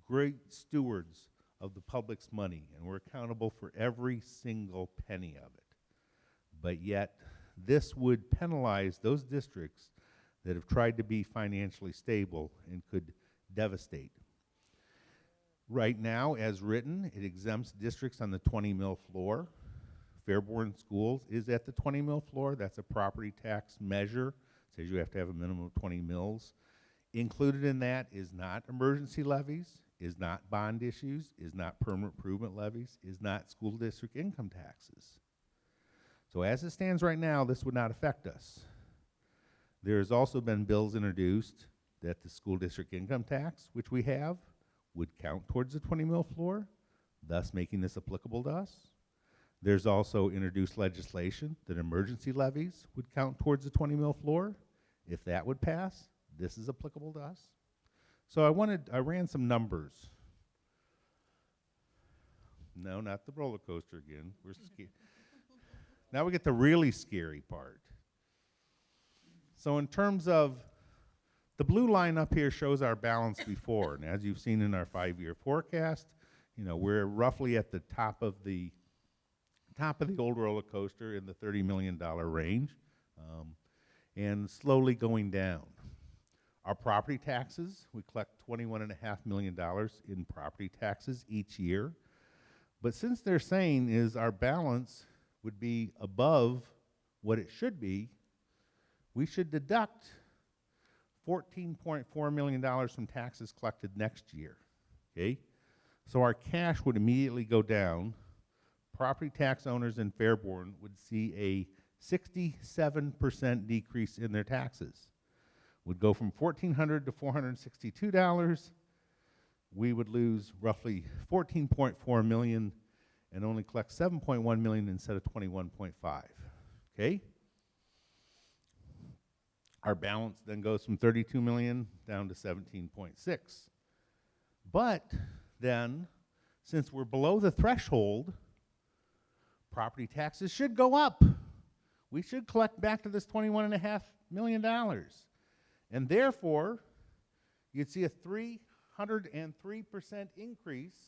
great stewards of the public's money, and we're accountable for every single penny of it. But yet, this would penalize those districts that have tried to be financially stable and could devastate. Right now, as written, it exempts districts on the 20 mil floor. Fairborn Schools is at the 20 mil floor. That's a property tax measure. It says you have to have a minimum of 20 mils. Included in that is not emergency levies, is not bond issues, is not permanent improvement levies, is not school district income taxes. So as it stands right now, this would not affect us. There has also been bills introduced that the school district income tax, which we have, would count towards the 20 mil floor, thus making this applicable to us. There's also introduced legislation that emergency levies would count towards the 20 mil floor. If that would pass, this is applicable to us. So I ran some numbers. No, not the roller coaster again. We're scared. Now we get the really scary part. So in terms of, the blue line up here shows our balance before, and as you've seen in our 5-year forecast, you know, we're roughly at the top of the old roller coaster in the $30 million range, and slowly going down. Our property taxes, we collect $21.5 million in property taxes each year. But since they're saying is our balance would be above what it should be, we should deduct $14.4 million from taxes collected next year, okay? So our cash would immediately go down. Property tax owners in Fairborn would see a 67% decrease in their taxes. Would go from $1,400 to $462. We would lose roughly $14.4 million and only collect $7.1 million instead of $21.5, okay? Our balance then goes from $32 million down to $17.6. But then, since we're below the threshold, property taxes should go up. We should collect back to this $21.5 million. And therefore, you'd see a 303% increase.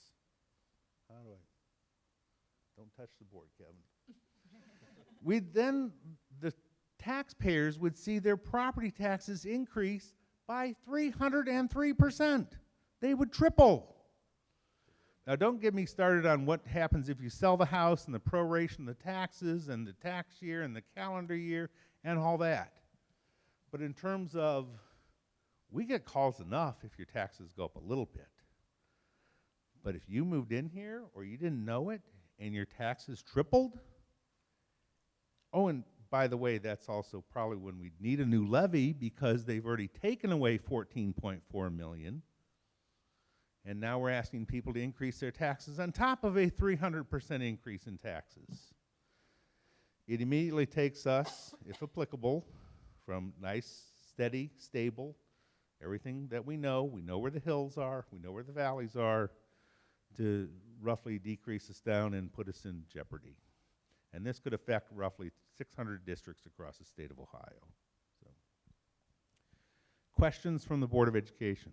How do I? Don't touch the board, Kevin. The taxpayers would see their property taxes increase by 303%. They would triple. Now, don't get me started on what happens if you sell the house and the proration of the taxes and the tax year and the calendar year and all that. But in terms of, we get calls enough if your taxes go up a little bit. But if you moved in here or you didn't know it and your taxes tripled, oh, and by the way, that's also probably when we'd need a new levy because they've already taken away $14.4 million. And now we're asking people to increase their taxes on top of a 300% increase in taxes. It immediately takes us, if applicable, from nice, steady, stable, everything that we know where the hills are, we know where the valleys are, to roughly decrease us down and put us in jeopardy. And this could affect roughly 600 districts across the state of Ohio. So, questions from the Board of Education?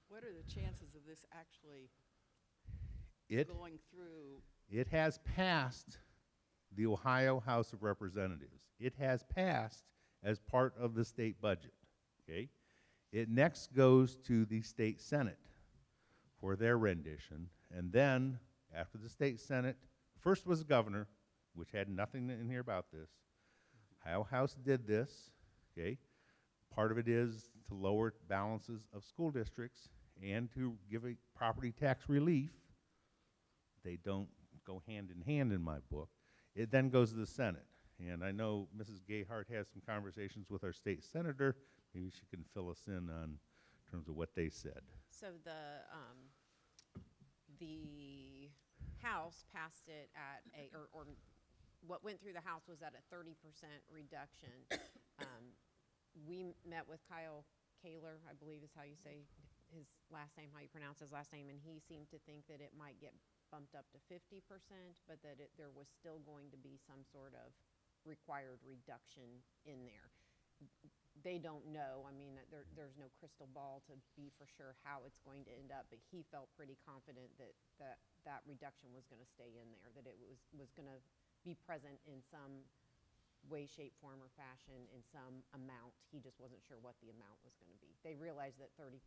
What are the chances of this actually going through? It has passed the Ohio House of Representatives. It has passed as part of the state budget, okay? It next goes to the state Senate for their rendition, and then after the state Senate, first was the governor, which had nothing in here about this. Ohio House did this, okay? Part of it is to lower balances of school districts and to give a property tax relief. They don't go hand in hand in my book. It then goes to the Senate. And I know Mrs. Gayhart has some conversations with our state senator. Maybe she can fill us in on terms of what they said. So the House passed it at or what went through the House was at a 30% reduction. We met with Kyle Kaler, I believe is how you say his last name, how you pronounce his last name, and he seemed to think that it might get bumped up to 50%, but that there was still going to be some sort of required reduction in there. They don't know. I mean, there's no crystal ball to be for sure how it's going to end up, but he felt pretty confident that reduction was going to stay in there, that it was going to be present in some way, shape, form, or fashion in some amount. He just wasn't sure what the amount was going to be. They realized that 30%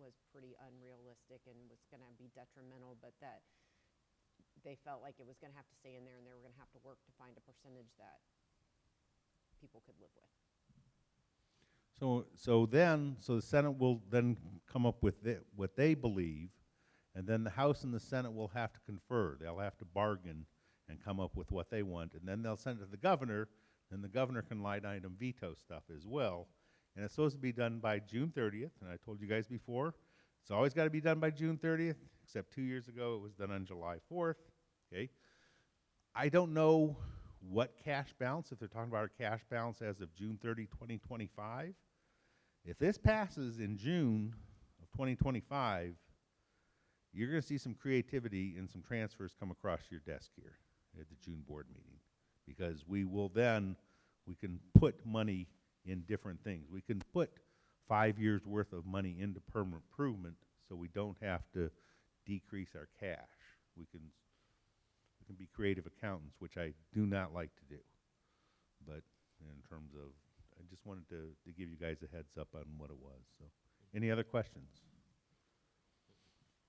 was pretty unrealistic and was going to be detrimental, but that they felt like it was going to have to stay in there and they were going to have to work to find a percentage that people could live with. So So the Senate will then come up with what they believe, and then the House and the Senate will have to confer. They'll have to bargain and come up with what they want, and then they'll send it to the governor, and the governor can line item veto stuff as well. And it's supposed to be done by June 30th, and I told you guys before, it's always got to be done by June 30th, except 2 years ago it was done on July 4th, okay? I don't know what cash balance, if they're talking about our cash balance as of June 30, 2025. If this passes in June of 2025, you're going to see some creativity and some transfers come across your desk here at the June board meeting, because we can put money in different things. We can put 5 years worth of money into permanent improvement, so we don't have to decrease our cash. We can be creative accountants, which I do not like to do. But in terms of, I just wanted to give you guys a heads up on what it was. So, any other questions?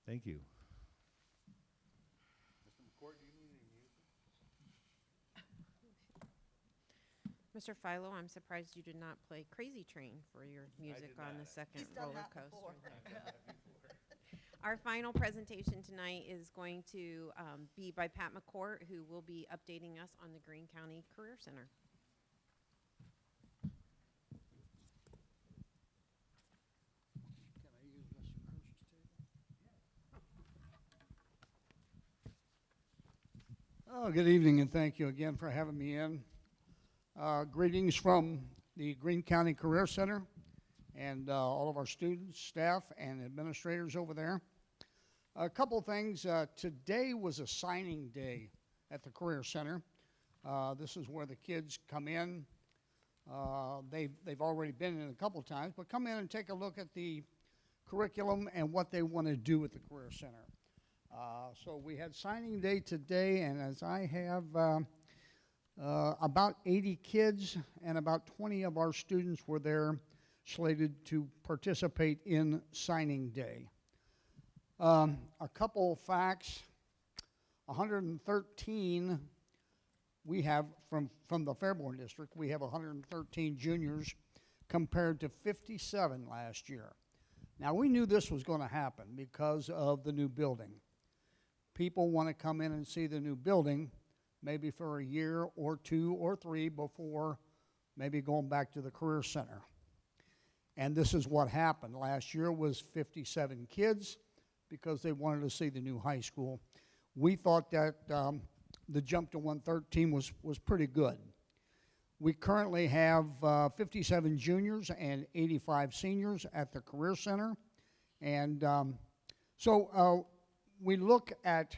Thank you. Mr. McCord, do you need any music? Mr. Philo, I'm surprised you did not play Crazy Train for your music on the second He's done roller that coaster. before. Our final presentation tonight is going to be by Pat McCourt, who will be updating us on the Greene County Career Center. Oh, good evening, and thank you again for having me in. Greetings from the Greene County Career Center and all of our students, staff, and administrators over there. A couple things. Today was a signing day at the Career Center. This is where the kids come in. They've already been in a couple times, but come in and take a look at the curriculum and what they want to do at the Career Center. So we had signing day today, and as I have about 80 kids and about 20 of our students were there slated to participate in signing day. A couple facts. 113 we have from the Fairborn district. We have 113 juniors compared to 57 last year. Now, we knew this was going to happen because of the new building. People want to come in and see the new building maybe for a year or 2 or 3 before maybe going back to the Career Center. And this is what happened. Last year was 57 kids because they wanted to see the new high school. We thought that the jump to 113 was pretty good. We currently have 57 juniors and 85 seniors at the Career Center. And so we look at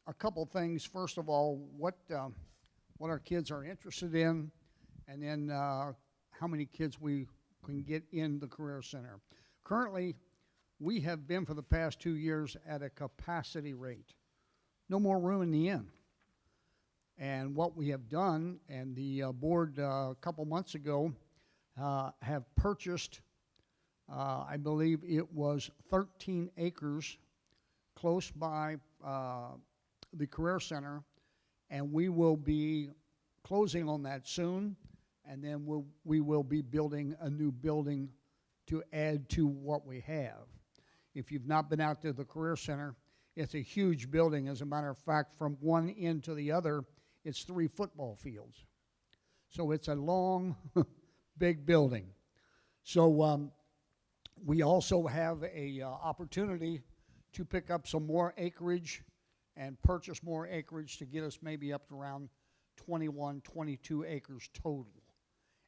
a couple things. First of all, what our kids are interested in, and then how many kids we can get in the Career Center. Currently, we have been for the past 2 years at a capacity rate. No more room in the inn. And what we have done, and the board a couple months ago have purchased, I believe it was 13 acres close by the Career Center, and we will be closing on that soon, and then we will be building a new building to add to what we have. If you've not been out to the Career Center, it's a huge building. As a matter of fact, from one end to the other, it's 3 football fields. So it's a long, big building. So we also have a opportunity to pick up some more acreage and purchase more acreage to get us maybe up to around 21, 22 acres total.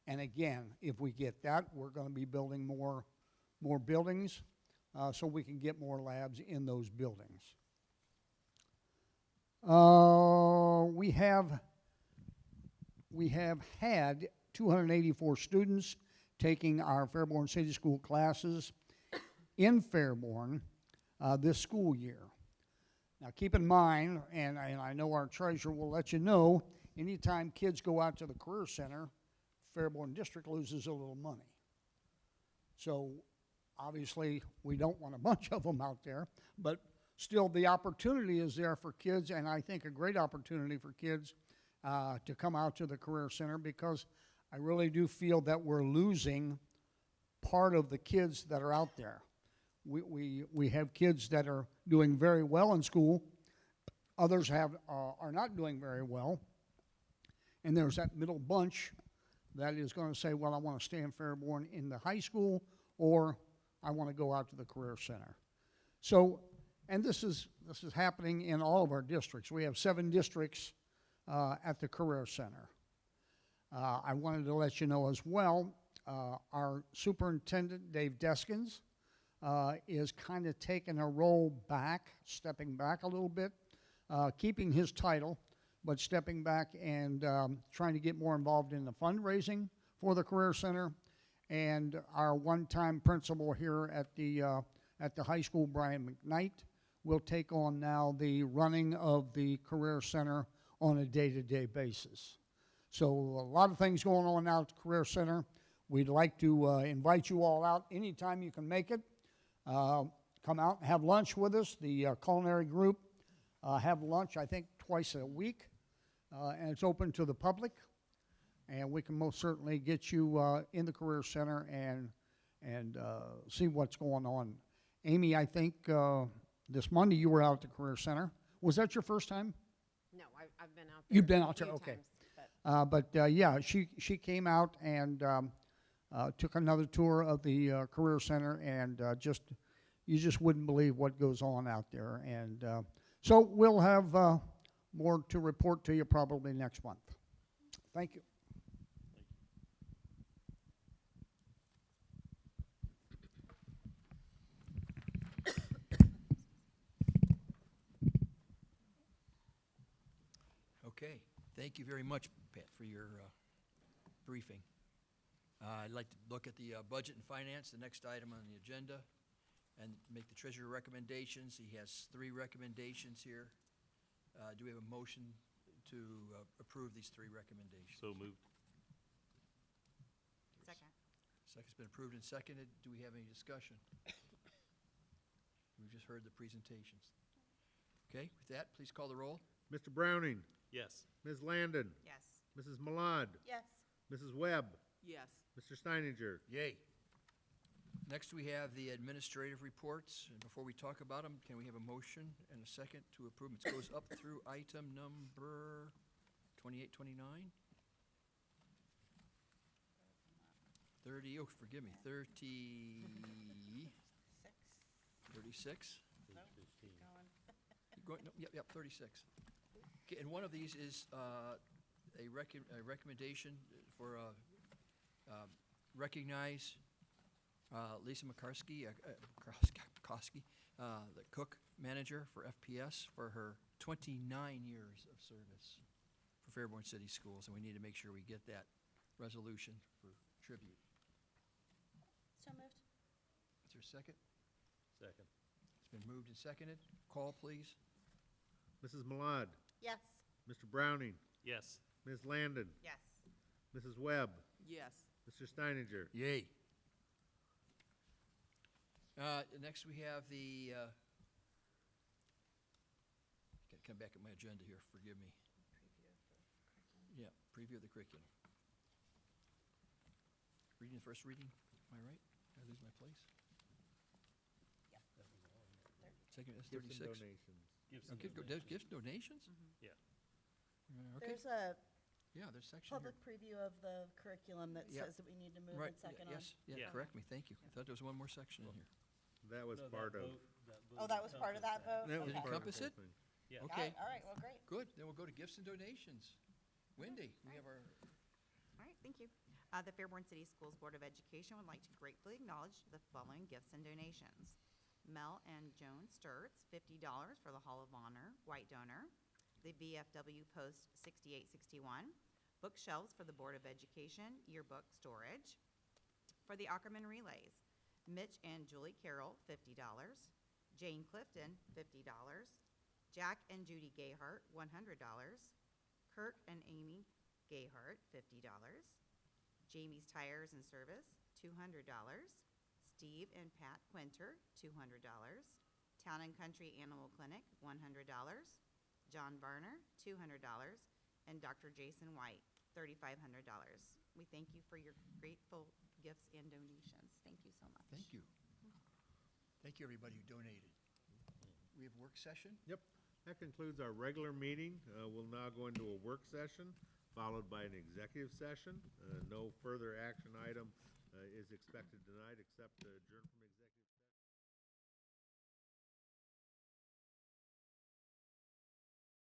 And again, if we get that, we're going to be building more buildings so we can get more labs in those buildings. We have had 284 students taking our Fairborn City School classes in Fairborn this school year. Now keep in mind, and I know our treasurer will let you know, anytime kids go out to the Career Center, Fairborn District loses a little money. So obviously we don't want a bunch of them out there, but still the opportunity is there for kids, and I think a great opportunity for kids to come out to the Career Center, because I really do feel that we're losing part of the kids that are out there. We have kids that are doing very well in school. Others are not doing very well. And there's that middle bunch that is going to say, well, I want to stay in Fairborn in the high school, or I want to go out to the Career Center. So, and this is happening in all of our districts. We have 7 districts at the Career Center. I wanted to let you know as well, our superintendent, Dave Deskins, is kind of taking a role back, stepping back a little bit, keeping his title, but stepping back and trying to get more involved in the fundraising for the Career Center. And our one-time principal here at the high school, Brian McKnight, will take on now the running of the Career Center on a day-to-day basis. So a lot of things going on now at the Career Center. We'd like to invite you all out anytime you can make it. Come out and have lunch with us. The culinary group have lunch, I think, twice a week, and it's open to the public. And we can most certainly get you in the Career Center and see what's going on. Amy, I think this Monday you were out at the Career Center. Was that your first time? No, I've been out there. You've been out a there, few okay. times, But yeah, she came out and took another tour of the Career Center, and you just wouldn't believe what goes on out there. And so we'll have more to report to you probably next month. Thank you. Okay, thank you very much, Pat, for your briefing. I'd like to look at the budget and finance, the next item on the agenda, and make the treasurer recommendations. He has 3 recommendations here. Do we have a motion to approve these 3 recommendations? So moved. Second. Second's been approved and seconded. Do we have any discussion? We've just heard the presentations. Okay, with that, please call the roll. Mr. Browning, Yes. Ms. Landon, Yes. Mrs. Malad, Yes. Mrs. Webb, Yes. Mr. Steininger. Yay. Next, we have the administrative reports, and before we talk about them, can we have a motion and a second to approve? It goes up through item number 28, 29? 30, oh, forgive me, 36? Keep going, no, yep, 36. Okay, and one of these is a recommendation for recognize Lisa McCarsky, the cook manager for FPS, for her 29 years of service for Fairborn City Schools, and we need to make sure we get that resolution for tribute. So moved. Is there a second? Second. It's been moved and seconded. Call, please. Mrs. Malad, Yes. Mr. Browning, Yes. Ms. Landon, Yes. Mrs. Webb, Yes. Mr. Steininger. Yay. Next, we have the, gotta come back at my agenda here, forgive me. Yeah, preview of the curriculum. Reading the first reading, am I right? Did I lose my place? Second, that's Gifts and 36. donations. Okay, gifts, donations? Yeah. Okay, There's a yeah, there's a section here. public preview of the curriculum that Yeah. says that we need to move Right, and second on. yes, yeah, Yeah. correct me, thank you. I thought there was one more section in here. That was part of. Oh, that was part of that vote? That was Did it Okay. part of the encompass whole it? thing. Yeah. Got Okay, it. All right, well, great. good, then we'll go to gifts and donations. Wendy, we have our, All right, thank you. The Fairborn City Schools Board of Education would like to gratefully acknowledge the following gifts and donations. Mel and Joan Sturts, $50 for the Hall of Honor, white donor. The VFW Post 6861, bookshelves for the Board of Education, yearbook storage. For the Ackerman Relays, Mitch and Julie Carroll, $50. Jane Clifton, $50. Jack and Judy Gayhart, $100. Kirk and Amy Gayhart, $50. Jamie's Tires and Service, $200. Steve and Pat Quinter, $200. Town and Country Animal Clinic, $100. John Varner, $200. And Dr. Jason White, $3,500. We thank you for your grateful gifts and donations. Thank you so much. Thank you. Thank you, everybody who donated. We have work session? Yep, that concludes our regular meeting. We'll now go into a work session, followed by an executive session. No further action item is expected tonight, except to adjourn from